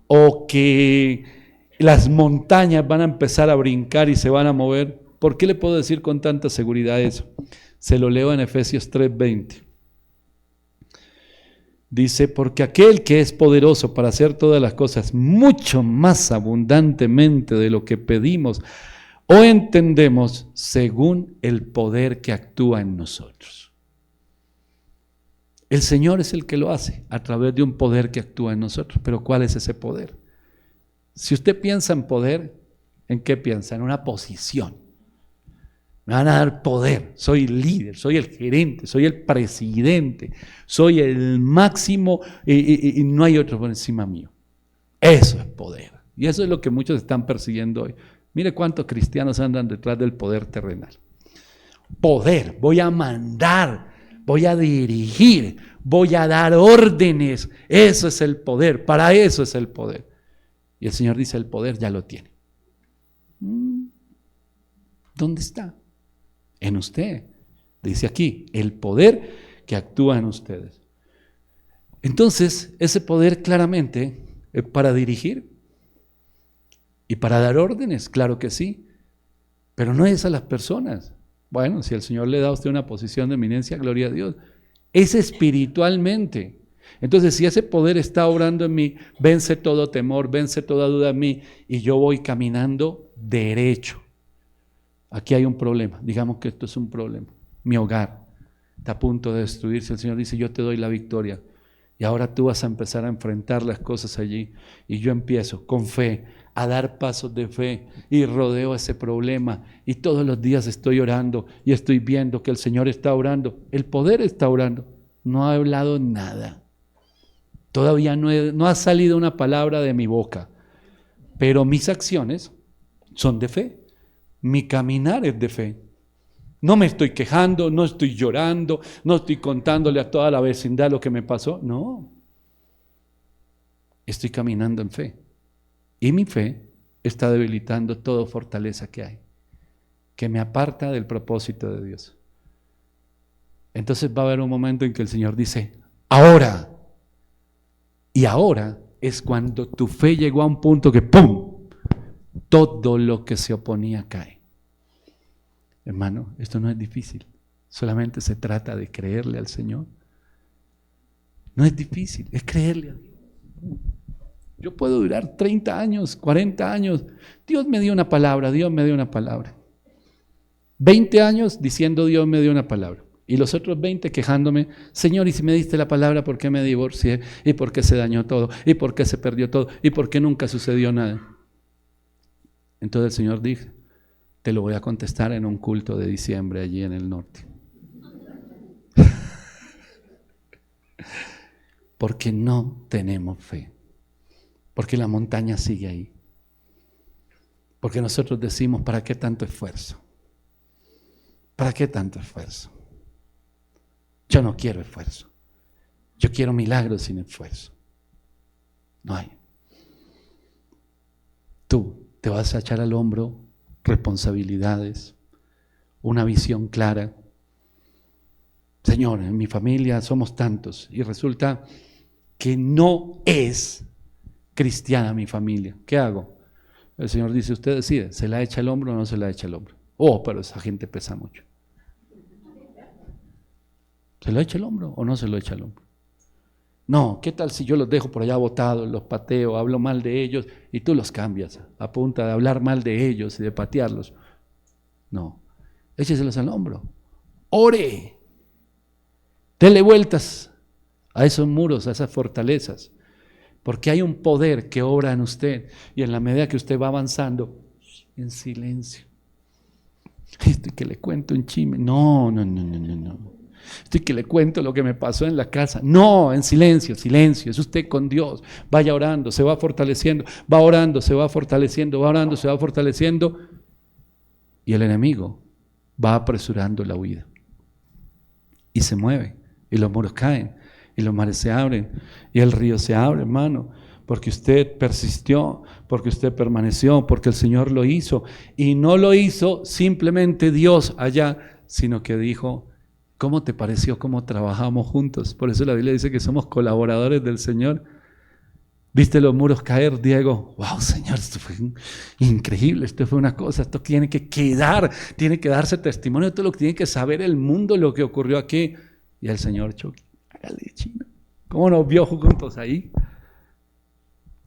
o que las montañas van a empezar a brincar y se van a mover? ¿Por qué le puedo decir con tanta seguridad eso? Se lo leo en Efesios 3:20. Dice, porque aquel que es poderoso para hacer todas las cosas mucho más abundantemente de lo que pedimos o entendemos, según el poder que actúa en nosotros. El Señor es el que lo hace a través de un poder que actúa en nosotros. Pero ¿cuál es ese poder? Si usted piensa en poder, ¿en qué piensa? En una posición. Me van a dar poder, soy líder, soy el gerente, soy el presidente, soy el máximo y no hay otro por encima mío. Eso es poder. Y eso es lo que muchos están persiguiendo hoy. Mire cuántos cristianos andan detrás del poder terrenal. Poder, voy a mandar, voy a dirigir, voy a dar órdenes. Eso es el poder, para eso es el poder. Y el Señor dice, el poder ya lo tiene. ¿Dónde está? En usted. Dice aquí, el poder que actúa en ustedes. Entonces, ese poder claramente es para dirigir y para dar órdenes, claro que sí, pero no es a las personas. Bueno, si el Señor le da a usted una posición de eminencia, gloria a Dios, es espiritualmente. Entonces, si ese poder está obrando en mí, vence todo temor, vence toda duda en mí y yo voy caminando derecho. Aquí hay un problema, digamos que esto es un problema. Mi hogar está a punto de destruirse. El Señor dice, yo te doy la victoria. Y ahora tú vas a empezar a enfrentar las cosas allí. Y yo empiezo con fe a dar pasos de fe y rodeo ese problema. Y todos los días estoy orando y estoy viendo que el Señor está orando. El poder está orando. No ha hablado nada. Todavía no ha salido una palabra de mi boca. Pero mis acciones son de fe. Mi caminar es de fe. No me estoy quejando, no estoy llorando, no estoy contándole a toda la vecindad lo que me pasó. No. Estoy caminando en fe. Y mi fe está debilitando toda fortaleza que hay, que me aparta del propósito de Dios. Entonces va a haber un momento en que el Señor dice, ahora. Y ahora es cuando tu fe llegó a un punto que ¡pum!, todo lo que se oponía cae. Hermano, esto no es difícil. Solamente se trata de creerle al Señor. No es difícil, es creerle a Dios. Yo puedo durar 30 años, 40 años. Dios me dio una palabra, Dios me dio una palabra. 20 años diciendo Dios me dio una palabra. Y los otros 20 quejándome, Señor, y si me diste la palabra, ¿por qué me divorcié? ¿Y por qué se dañó todo? ¿Y por qué se perdió todo? ¿Y por qué nunca sucedió nada? Entonces el Señor dijo, te lo voy a contestar en un culto de diciembre allí en el norte. Porque no tenemos fe. Porque la montaña sigue ahí. Porque nosotros decimos, ¿para qué tanto esfuerzo? ¿Para qué tanto esfuerzo? Yo no quiero esfuerzo. Yo quiero milagros sin esfuerzo. No hay. Tú te vas a echar al hombro responsabilidades, una visión clara. Señor, en mi familia somos tantos y resulta que no es cristiana mi familia. ¿Qué hago? El Señor dice, usted decide, ¿se la echa el hombro o no se la echa el hombro? Oh, pero esa gente pesa mucho. ¿Se lo echa el hombro o no se lo echa el hombro? No, ¿qué tal si yo los dejo por allá botados, los pateo, hablo mal de ellos y tú los cambias a punta de hablar mal de ellos y de patearlos? No, écheselos al hombro. Ore. Dele vueltas a esos muros, a esas fortalezas, porque hay un poder que obra en usted y en la medida que usted va avanzando, en silencio. Estoy que le cuento un chisme. No. Estoy que le cuento lo que me pasó en la casa. No, en silencio, silencio. Es usted con Dios. Vaya orando, se va fortaleciendo, va orando, se va fortaleciendo, va orando, se va fortaleciendo. Y el enemigo va apresurando la huida. Y se mueve. Y los muros caen, y los mares se abren, y el río se abre, hermano, porque usted persistió, porque usted permaneció, porque el Señor lo hizo, y no lo hizo simplemente Dios allá, sino que dijo, ¿cómo te pareció cómo trabajamos juntos? Por eso la Biblia dice que somos colaboradores del Señor. ¿Viste los muros caer, Diego? ¡Wow, Señor! Esto fue increíble, esto fue una cosa, esto tiene que quedar, tiene que darse testimonio de todo lo que tiene que saber el mundo, lo que ocurrió aquí. Y el Señor, hágale, chino. ¿Cómo nos vio juntos ahí?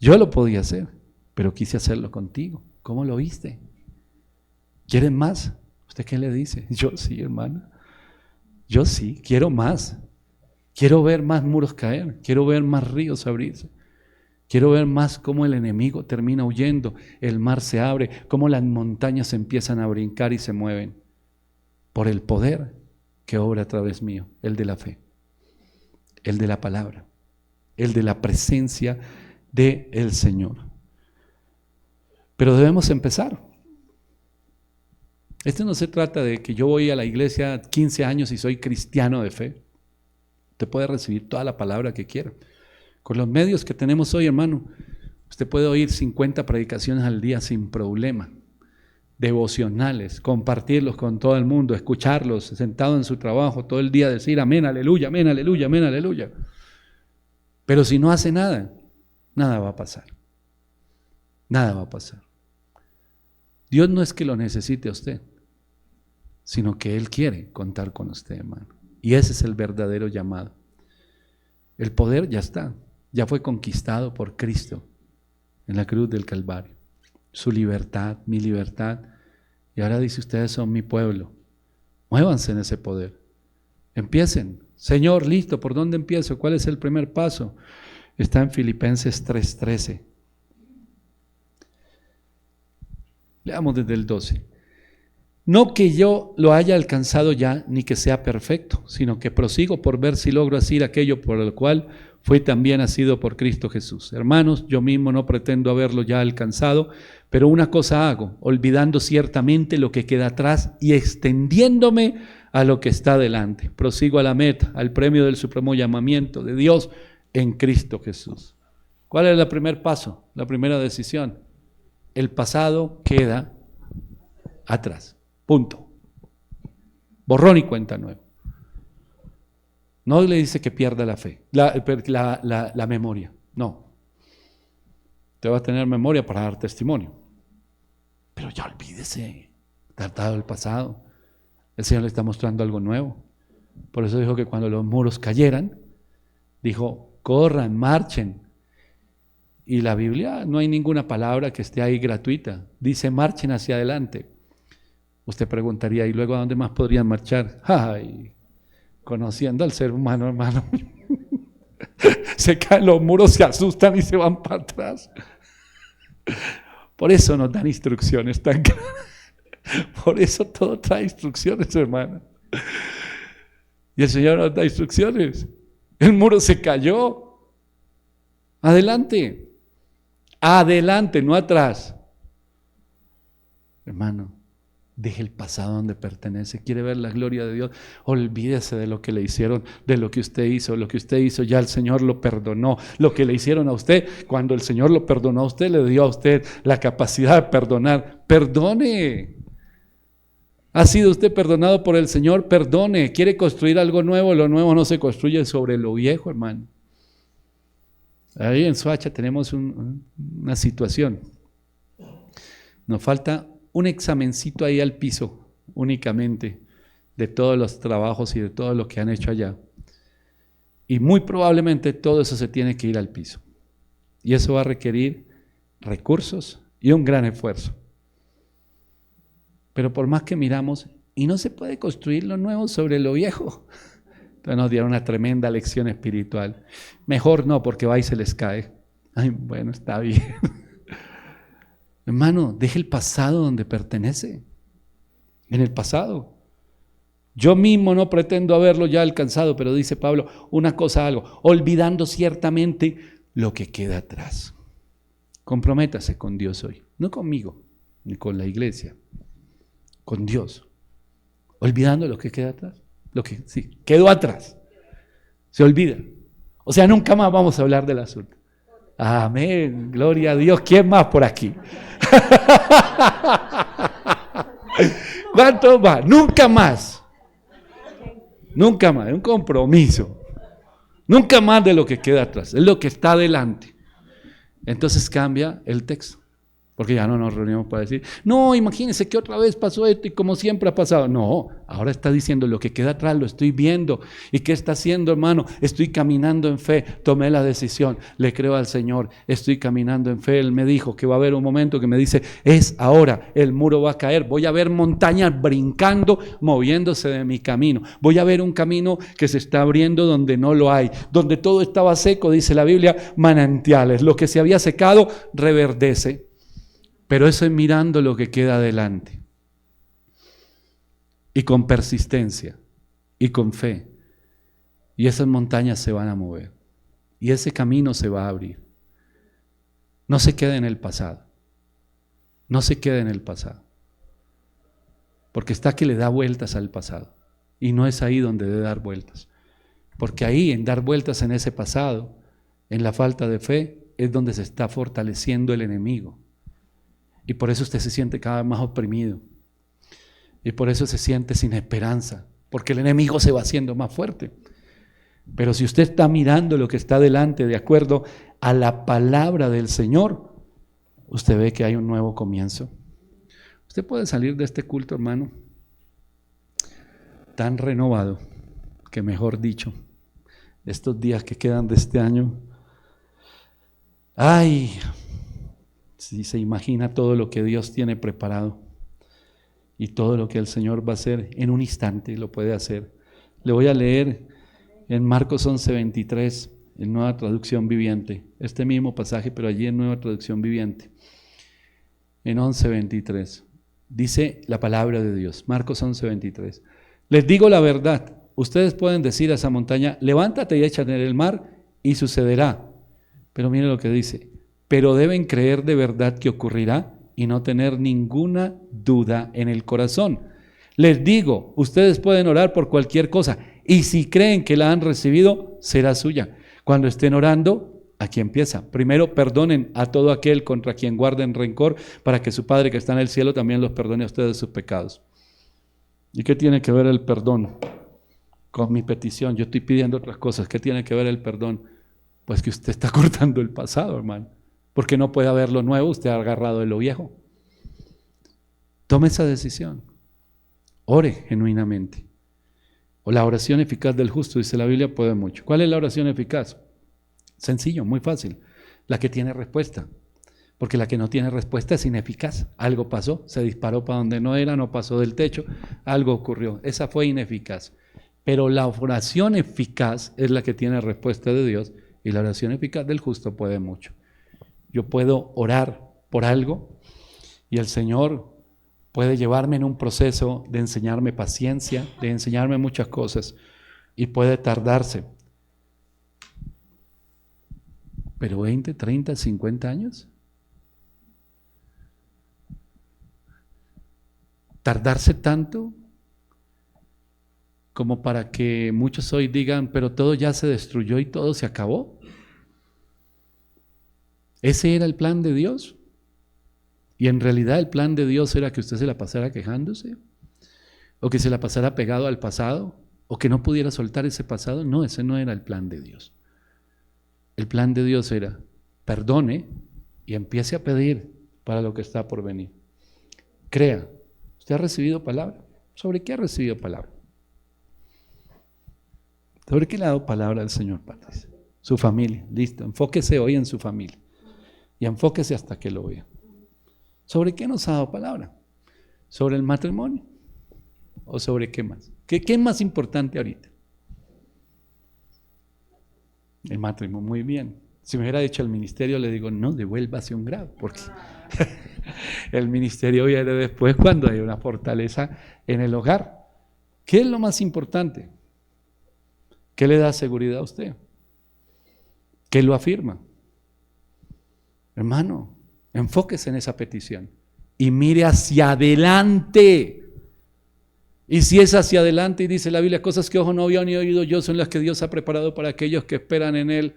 Yo lo podía hacer, pero quise hacerlo contigo. ¿Cómo lo viste? ¿Quieren más? ¿Usted qué le dice? Yo sí, hermana. Yo sí, quiero más. Quiero ver más muros caer. Quiero ver más ríos abrirse. Quiero ver más cómo el enemigo termina huyendo. El mar se abre, cómo las montañas empiezan a brincar y se mueven. Por el poder que obra a través mío, el de la fe, el de la palabra, el de la presencia del Señor. Pero debemos empezar. Esto no se trata de que yo voy a la iglesia 15 años y soy cristiano de fe. Usted puede recibir toda la palabra que quiera. Con los medios que tenemos hoy, hermano, usted puede oír 50 predicaciones al día sin problema. Devocionales, compartirlos con todo el mundo, escucharlos sentado en su trabajo todo el día, decir amén, aleluya, amén, aleluya, amén, aleluya. Pero si no hace nada, nada va a pasar. Nada va a pasar. Dios no es que lo necesite a usted, sino que Él quiere contar con usted, hermano. Y ese es el verdadero llamado. El poder ya está, ya fue conquistado por Cristo en la cruz del Calvario. Su libertad, mi libertad. Y ahora dice, ustedes son mi pueblo. Muévanse en ese poder. Empiecen. Señor, listo, ¿por dónde empiezo? ¿Cuál es el primer paso? Está en Filipenses 3:13. Leamos desde el 12. No que yo lo haya alcanzado ya, ni que sea perfecto, sino que prosigo por ver si logro hacer aquello por el cual fui también nacido por Cristo Jesús. Hermanos, yo mismo no pretendo haberlo ya alcanzado, pero una cosa hago, olvidando ciertamente lo que queda atrás y extendiéndome a lo que está delante. Prosigo a la meta, al premio del supremo llamamiento de Dios en Cristo Jesús. ¿Cuál es el primer paso? La primera decisión. El pasado queda atrás. Punto. Borrón y cuenta nueva. No le dice que pierda la fe, la memoria. No. Te va a tener memoria para dar testimonio. Pero ya olvídese, tratado del pasado. El Señor le está mostrando algo nuevo. Por eso dijo que cuando los muros cayeran, dijo, corran, marchen. Y la Biblia no hay ninguna palabra que esté ahí gratuita. Dice, marchen hacia adelante. Usted preguntaría, ¿y luego a dónde más podrían marchar? Ay, conociendo al ser humano, hermano. Se caen los muros, se asustan y se van para atrás. Por eso nos dan instrucciones tan claras. Por eso todo trae instrucciones, hermano. Y el Señor nos da instrucciones. El muro se cayó. Adelante. Adelante, no atrás. Hermano, deje el pasado donde pertenece. ¿Quiere ver la gloria de Dios? Olvídese de lo que le hicieron, de lo que usted hizo. Lo que usted hizo ya el Señor lo perdonó. Lo que le hicieron a usted, cuando el Señor lo perdonó a usted, le dio a usted la capacidad de perdonar. Perdone. ¿Ha sido usted perdonado por el Señor? Perdone. ¿Quiere construir algo nuevo? Lo nuevo no se construye sobre lo viejo, hermano. Ahí en Soacha tenemos una situación. Nos falta un examencito ahí al piso, únicamente, de todos los trabajos y de todo lo que han hecho allá. Y muy probablemente todo eso se tiene que ir al piso. Y eso va a requerir recursos y un gran esfuerzo. Pero por más que miramos, y no se puede construir lo nuevo sobre lo viejo. Entonces nos dieron una tremenda lección espiritual. Mejor no, porque va y se les cae. Ay, bueno, está bien. Hermano, deje el pasado donde pertenece. En el pasado. Yo mismo no pretendo haberlo ya alcanzado, pero dice Pablo, una cosa, algo, olvidando ciertamente lo que queda atrás. Comprométase con Dios hoy, no conmigo, ni con la iglesia, con Dios. Olvidando lo que queda atrás. Lo que sí, quedó atrás. Se olvida. O sea, nunca más vamos a hablar del asunto. Amén, gloria a Dios. ¿Quién más por aquí? ¿Cuántos más? Nunca más. Nunca más, es un compromiso. Nunca más de lo que queda atrás, es lo que está adelante. Entonces cambia el texto. Porque ya no nos reunimos para decir, no, imagínense que otra vez pasó esto y como siempre ha pasado. No, ahora está diciendo lo que queda atrás, lo estoy viendo. ¿Y qué está haciendo, hermano? Estoy caminando en fe, tomé la decisión, le creo al Señor, estoy caminando en fe. Él me dijo que va a haber un momento que me dice, es ahora, el muro va a caer, voy a ver montañas brincando, moviéndose de mi camino. Voy a ver un camino que se está abriendo donde no lo hay, donde todo estaba seco, dice la Biblia, manantiales. Lo que se había secado, reverdece. Pero eso es mirando lo que queda adelante. Y con persistencia. Y con fe. Y esas montañas se van a mover. Y ese camino se va a abrir. No se quede en el pasado. No se quede en el pasado. Porque está que le da vueltas al pasado. Y no es ahí donde debe dar vueltas. Porque ahí, en dar vueltas en ese pasado, en la falta de fe, es donde se está fortaleciendo el enemigo. Y por eso usted se siente cada vez más oprimido. Y por eso se siente sin esperanza. Porque el enemigo se va haciendo más fuerte. Pero si usted está mirando lo que está delante de acuerdo a la palabra del Señor, usted ve que hay un nuevo comienzo. Usted puede salir de este culto, hermano, tan renovado, que mejor dicho, estos días que quedan de este año, ay, si se imagina todo lo que Dios tiene preparado y todo lo que el Señor va a hacer en un instante, lo puede hacer. Le voy a leer en Marcos 11:23, en Nueva Traducción Viviente, este mismo pasaje, pero allí en Nueva Traducción Viviente, en 11:23, dice la palabra de Dios, Marcos 11:23. Les digo la verdad, ustedes pueden decir a esa montaña, levántate y échate en el mar, y sucederá. Pero miren lo que dice, pero deben creer de verdad que ocurrirá y no tener ninguna duda en el corazón. Les digo, ustedes pueden orar por cualquier cosa y si creen que la han recibido, será suya. Cuando estén orando, aquí empieza. Primero, perdonen a todo aquel contra quien guarden rencor para que su Padre que está en el cielo también los perdone a ustedes sus pecados. ¿Y qué tiene que ver el perdón con mi petición? Yo estoy pidiendo otras cosas. ¿Qué tiene que ver el perdón? Pues que usted está cortando el pasado, hermano. Porque no puede haber lo nuevo, usted ha agarrado de lo viejo. Tome esa decisión. Ore genuinamente. O la oración eficaz del justo, dice la Biblia, puede mucho. ¿Cuál es la oración eficaz? Sencillo, muy fácil. La que tiene respuesta. Porque la que no tiene respuesta es ineficaz. Algo pasó, se disparó para donde no era, no pasó del techo, algo ocurrió. Esa fue ineficaz. Pero la oración eficaz es la que tiene respuesta de Dios, y la oración eficaz del justo puede mucho. Yo puedo orar por algo y el Señor puede llevarme en un proceso de enseñarme paciencia, de enseñarme muchas cosas, y puede tardarse. Pero 20, 30, 50 años. Tardarse tanto como para que muchos hoy digan, pero todo ya se destruyó y todo se acabó. ¿Ese era el plan de Dios? Y en realidad el plan de Dios era que usted se la pasara quejándose, o que se la pasara pegado al pasado, o que no pudiera soltar ese pasado. No, ese no era el plan de Dios. El plan de Dios era, perdone y empiece a pedir para lo que está por venir. Crea. ¿Usted ha recibido palabra? ¿Sobre qué ha recibido palabra? ¿Sobre qué le ha dado palabra al Señor, Patricia? Su familia, listo. Enfóquese hoy en su familia. Y enfóquese hasta que lo vea. ¿Sobre qué nos ha dado palabra? ¿Sobre el matrimonio? ¿O sobre qué más? ¿Qué es más importante ahorita? El matrimonio, muy bien. Si me hubiera dicho el ministerio, le digo, no, devuélvase un grado, porque el ministerio viene después cuando hay una fortaleza en el hogar. ¿Qué es lo más importante? ¿Qué le da seguridad a usted? ¿Qué lo afirma? Hermano, enfóquese en esa petición y mire hacia adelante. Y si es hacia adelante, y dice la Biblia, cosas que ojo no vio ni oído yo son las que Dios ha preparado para aquellos que esperan en Él.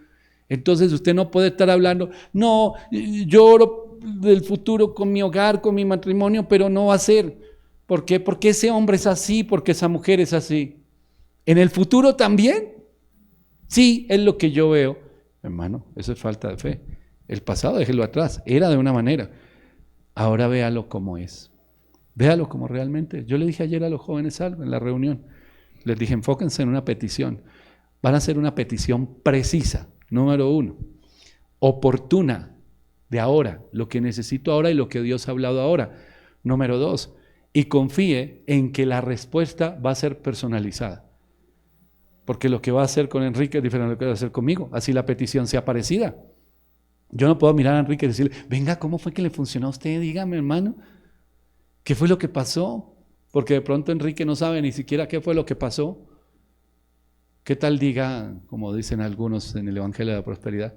Entonces usted no puede estar hablando, no, yo oro del futuro con mi hogar, con mi matrimonio, pero no va a ser. ¿Por qué? Porque ese hombre es así, porque esa mujer es así. ¿En el futuro también? Sí, es lo que yo veo. Hermano, eso es falta de fe. El pasado, déjelo atrás, era de una manera. Ahora véalo como es. Véalo como realmente. Yo le dije ayer a los jóvenes algo en la reunión. Les dije, enfóquense en una petición. Van a hacer una petición precisa. Número 1, oportuna, de ahora, lo que necesito ahora y lo que Dios ha hablado ahora. Número 2, y confíe en que la respuesta va a ser personalizada. Porque lo que va a hacer con Enrique es diferente a lo que va a hacer conmigo, así la petición sea parecida. Yo no puedo mirar a Enrique y decirle, venga, ¿cómo fue que le funcionó a usted? Dígame, hermano, ¿qué fue lo que pasó? Porque de pronto Enrique no sabe ni siquiera qué fue lo que pasó. ¿Qué tal diga, como dicen algunos en el Evangelio de la Prosperidad,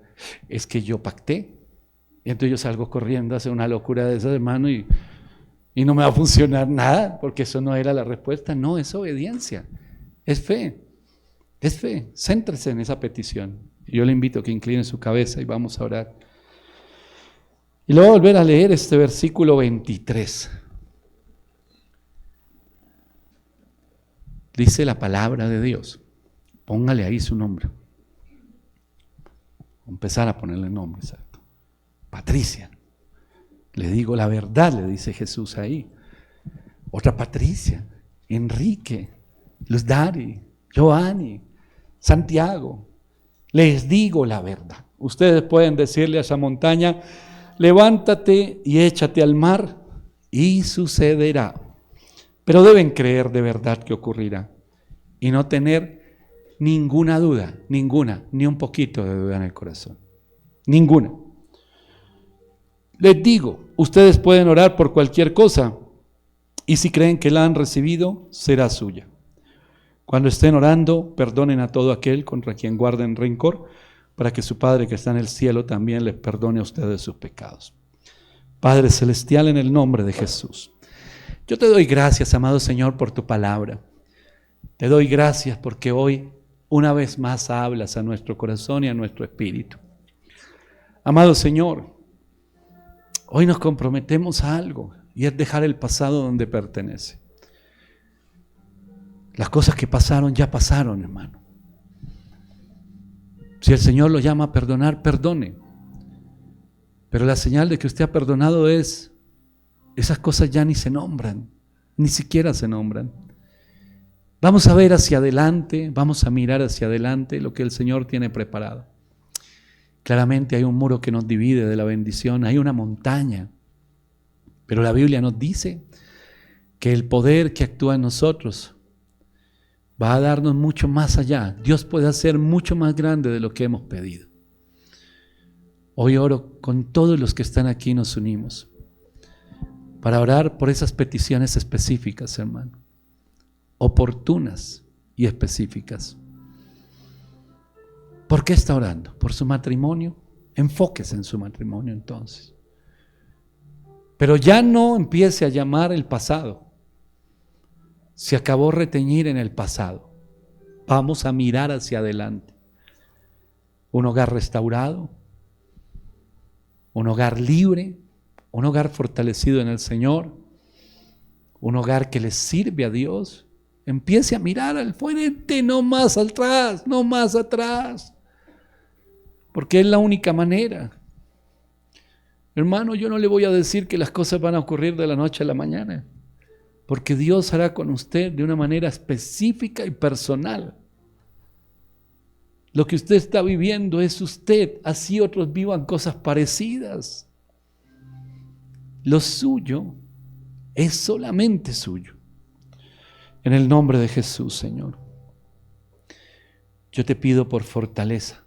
es que yo pacté? Y entonces yo salgo corriendo a hacer una locura de esas, hermano, y no me va a funcionar nada, porque eso no era la respuesta. No, es obediencia, es fe, es fe. Céntrese en esa petición. Yo le invito a que incline su cabeza y vamos a orar. Y le voy a volver a leer este versículo 23. Dice la palabra de Dios. Póngale ahí su nombre. Empezar a ponerle nombre, exacto. Patricia. Le digo la verdad, le dice Jesús ahí. Otra Patricia. Enrique. Luz Dari. Giovanni. Santiago. Les digo la verdad. Ustedes pueden decirle a esa montaña, levántate y échate al mar, y sucederá. Pero deben creer de verdad que ocurrirá. Y no tener ninguna duda, ninguna, ni un poquito de duda en el corazón. Ninguna. Les digo, ustedes pueden orar por cualquier cosa y si creen que la han recibido, será suya. Cuando estén orando, perdonen a todo aquel contra quien guarden rencor, para que su Padre que está en el cielo también les perdone a ustedes sus pecados. Padre Celestial, en el nombre de Jesús, yo te doy gracias, amado Señor, por tu palabra. Te doy gracias porque hoy una vez más hablas a nuestro corazón y a nuestro espíritu. Amado Señor, hoy nos comprometemos a algo y es dejar el pasado donde pertenece. Las cosas que pasaron ya pasaron, hermano. Si el Señor lo llama a perdonar, perdone. Pero la señal de que usted ha perdonado es esas cosas ya ni se nombran, ni siquiera se nombran. Vamos a ver hacia adelante, vamos a mirar hacia adelante lo que el Señor tiene preparado. Claramente hay un muro que nos divide de la bendición, hay una montaña, pero la Biblia nos dice que el poder que actúa en nosotros va a darnos mucho más allá. Dios puede hacer mucho más grande de lo que hemos pedido. Hoy oro con todos los que están aquí, nos unimos para orar por esas peticiones específicas, hermano, oportunas y específicas. ¿Por qué está orando? ¿Por su matrimonio? Enfóquese en su matrimonio entonces. Pero ya no empiece a llamar el pasado. Se acabó reteñir en el pasado. Vamos a mirar hacia adelante. Un hogar restaurado, un hogar libre, un hogar fortalecido en el Señor, un hogar que le sirve a Dios. Empiece a mirar al frente, no más atrás, no más atrás, porque es la única manera. Hermano, yo no le voy a decir que las cosas van a ocurrir de la noche a la mañana, porque Dios hará con usted de una manera específica y personal. Lo que usted está viviendo es usted, así otros vivan cosas parecidas. Lo suyo es solamente suyo. En el nombre de Jesús, Señor, yo te pido por fortaleza,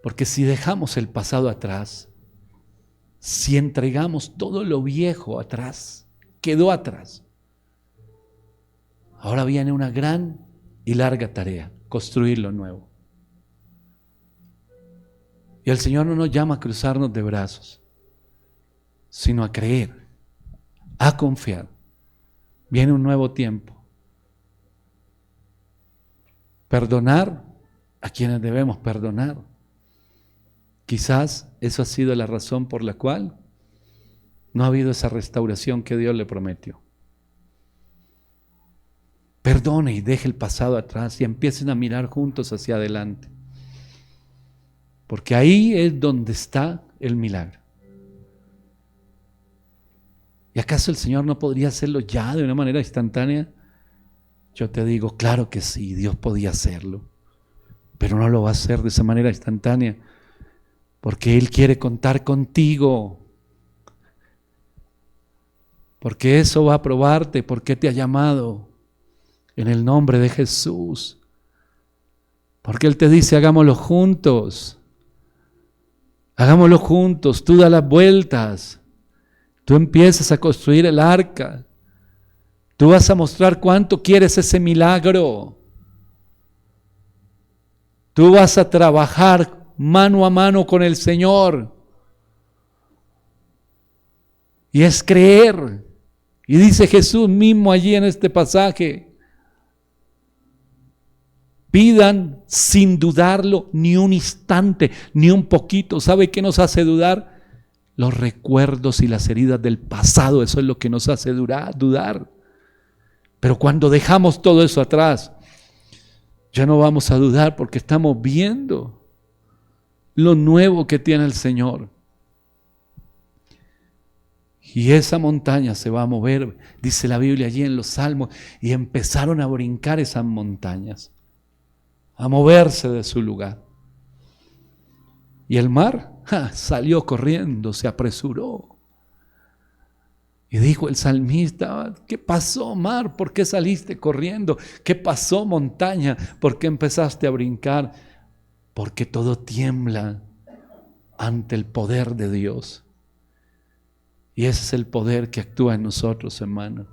porque si dejamos el pasado atrás, si entregamos todo lo viejo atrás, quedó atrás, ahora viene una gran y larga tarea, construir lo nuevo. Y el Señor no nos llama a cruzarnos de brazos, sino a creer, a confiar. Viene un nuevo tiempo. Perdonar a quienes debemos perdonar. Quizás eso ha sido la razón por la cual no ha habido esa restauración que Dios le prometió. Perdone y deje el pasado atrás y empiecen a mirar juntos hacia adelante. Porque ahí es donde está el milagro. ¿Y acaso el Señor no podría hacerlo ya de una manera instantánea? Yo te digo, claro que sí, Dios podía hacerlo, pero no lo va a hacer de esa manera instantánea, porque Él quiere contar contigo, porque eso va a probarte, porque te ha llamado en el nombre de Jesús, porque Él te dice, hagámoslo juntos, tú da las vueltas. Tú empiezas a construir el arca. Tú vas a mostrar cuánto quieres ese milagro. Tú vas a trabajar mano a mano con el Señor. Y es creer. Y dice Jesús mismo allí en este pasaje: pidan sin dudarlo ni un instante, ni un poquito. ¿Sabe qué nos hace dudar? Los recuerdos y las heridas del pasado, eso es lo que nos hace dudar. Pero cuando dejamos todo eso atrás, ya no vamos a dudar porque estamos viendo lo nuevo que tiene el Señor. Y esa montaña se va a mover, dice la Biblia allí en los Salmos, y empezaron a brincar esas montañas, a moverse de su lugar. Y el mar salió corriendo, se apresuró. Y dijo el salmista: ¿qué pasó, mar? ¿Por qué saliste corriendo? ¿Qué pasó, montaña? ¿Por qué empezaste a brincar? Porque todo tiembla ante el poder de Dios. Y ese es el poder que actúa en nosotros, hermano.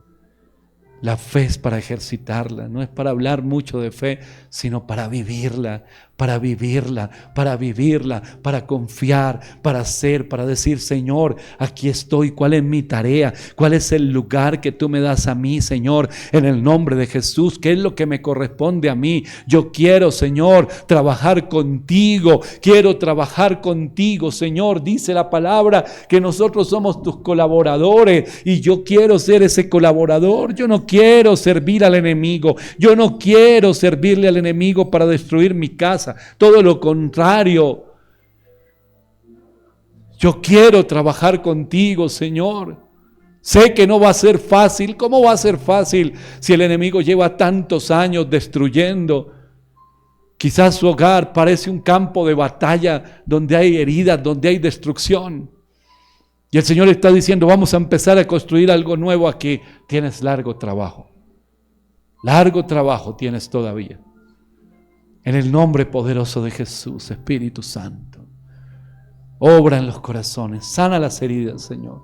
La fe es para ejercitarla, no es para hablar mucho de fe, sino para vivirla, para vivirla, para vivirla, para confiar, para hacer, para decir: Señor, aquí estoy, ¿cuál es mi tarea? ¿Cuál es el lugar que tú me das a mí, Señor? En el nombre de Jesús, ¿qué es lo que me corresponde a mí? Yo quiero, Señor, trabajar contigo, Señor. Dice la palabra que nosotros somos tus colaboradores y yo quiero ser ese colaborador. Yo no quiero servir al enemigo, yo no quiero servirle al enemigo para destruir mi casa. Todo lo contrario, Yo quiero trabajar contigo, Señor. Sé que no va a ser fácil. ¿Cómo va a ser fácil si el enemigo lleva tantos años destruyendo? Quizás su hogar parece un campo de batalla donde hay heridas, donde hay destrucción. Y el Señor está diciendo, vamos a empezar a construir algo nuevo aquí. Tienes largo trabajo. Largo trabajo tienes todavía. En el nombre poderoso de Jesús, Espíritu Santo, obra en los corazones, sana las heridas, Señor.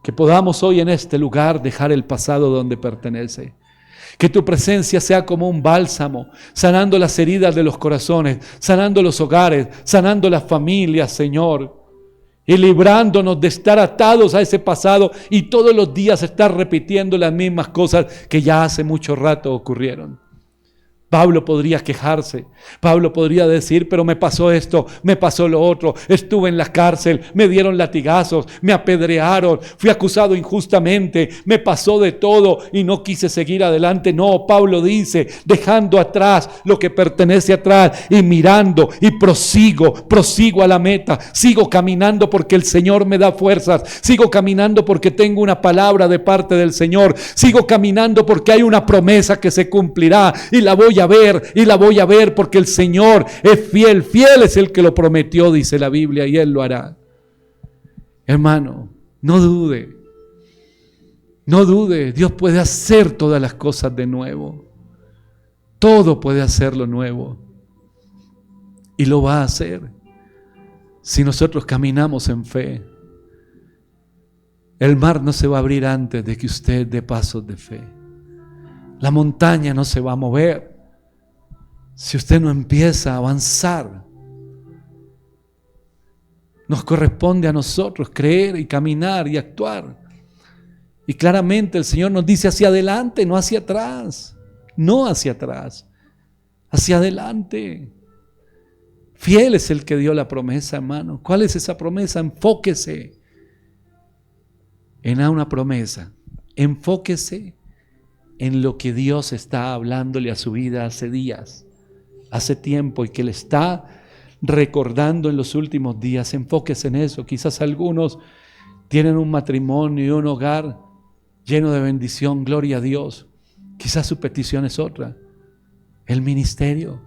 Que podamos hoy en este lugar dejar el pasado donde pertenece. Que tu presencia sea como un bálsamo, sanando las heridas de los corazones, sanando los hogares, sanando las familias, Señor. Y librándonos de estar atados a ese pasado y todos los días estar repitiendo las mismas cosas que ya hace mucho rato ocurrieron. Pablo podría quejarse, Pablo podría decir, pero me pasó esto, me pasó lo otro, estuve en la cárcel, me dieron latigazos, me apedrearon, fui acusado injustamente, me pasó de todo y no quise seguir adelante. No, Pablo dice, dejando atrás lo que pertenece atrás y mirando y prosigo a la meta, sigo caminando porque el Señor me da fuerzas, sigo caminando porque tengo una palabra de parte del Señor, sigo caminando porque hay una promesa que se cumplirá y la voy a ver porque el Señor es fiel es el que lo prometió, dice la Biblia, y Él lo hará. Hermano, no dude, Dios puede hacer todas las cosas de nuevo, todo puede hacerlo nuevo y lo va a hacer si nosotros caminamos en fe. El mar no se va a abrir antes de que usted dé pasos de fe. La montaña no se va a mover si usted no empieza a avanzar. Nos corresponde a nosotros creer y caminar y actuar. Y claramente el Señor nos dice hacia adelante, no hacia atrás. No hacia atrás, hacia adelante. Fiel es el que dio la promesa, hermano. ¿Cuál es esa promesa? Enfóquese en una promesa. Enfóquese en lo que Dios está hablándole a su vida hace días, hace tiempo, y que le está recordando en los últimos días. Enfóquese en eso. Quizás algunos tienen un matrimonio y un hogar lleno de bendición, gloria a Dios. Quizás su petición es otra: el ministerio,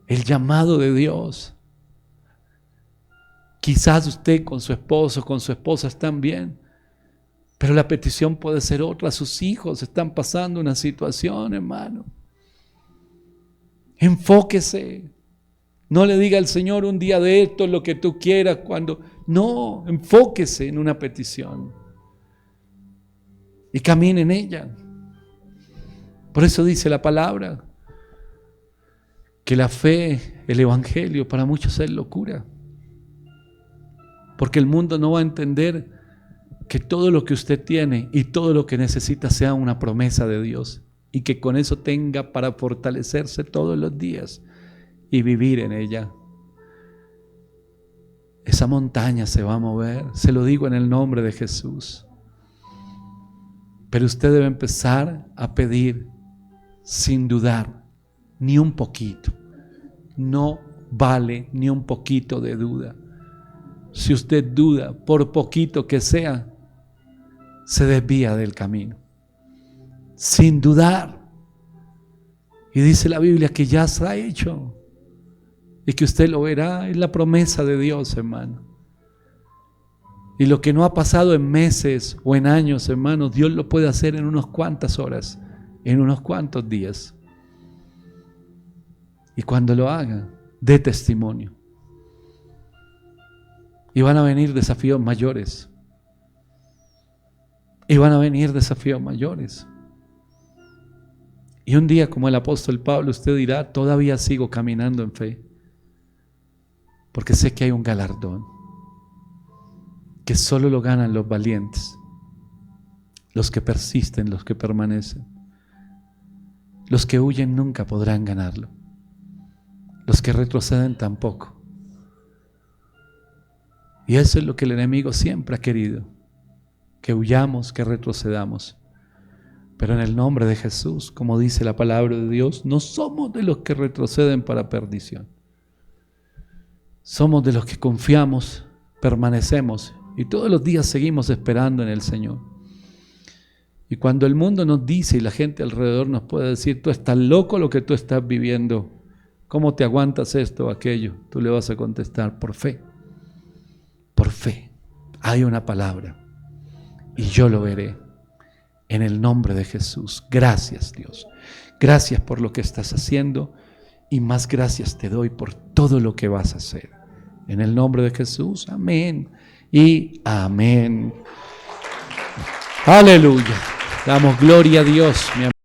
el llamado de Dios. Quizás usted con su esposo, con su esposa están bien, pero la petición puede ser otra. Sus hijos están pasando una situación, hermano. Enfóquese. No le diga al Señor un día de esto lo que tú quieras cuando. No, enfóquese en una petición y camine en ella. Por eso dice la palabra que la fe, el evangelio, para muchos es locura. Porque el mundo no va a entender que todo lo que usted tiene y todo lo que necesita sea una promesa de Dios, y que con eso tenga para fortalecerse todos los días y vivir en ella. Esa montaña se va a mover, se lo digo en el nombre de Jesús. Pero usted debe empezar a pedir sin dudar, ni un poquito. No vale ni un poquito de duda. Si usted duda, por poquito que sea, se desvía del camino. Sin dudar. Y dice la Biblia que ya se ha hecho y que usted lo verá. Es la promesa de Dios, hermano. Y lo que no ha pasado en meses o en años, hermanos, Dios lo puede hacer en unas cuantas horas, en unos cuantos días. Y cuando lo haga, dé testimonio. Y van a venir desafíos mayores. Y van a venir desafíos mayores. Y un día, como el apóstol Pablo, usted dirá: todavía sigo caminando en fe, porque sé que hay un galardón que solo lo ganan los valientes, los que persisten, los que permanecen. Los que huyen nunca podrán ganarlo. Los que retroceden tampoco. Y eso es lo que el enemigo siempre ha querido: que huyamos, que retrocedamos. Pero en el nombre de Jesús, como dice la palabra de Dios, no somos de los que retroceden para perdición. Somos de los que confiamos permanecemos y todos los días seguimos esperando en el Señor. Y cuando el mundo nos dice y la gente alrededor nos puede decir, tú estás loco lo que tú estás viviendo, ¿cómo te aguantas esto o aquello? Tú le vas a contestar, por fe. Por fe. Hay una palabra y yo lo veré. En el nombre de Jesús. Gracias, Dios. Gracias por lo que estás haciendo y más gracias te doy por todo lo que vas a hacer. En el nombre de Jesús. Amén y amén. Aleluya. Damos gloria a Dios, mi amor.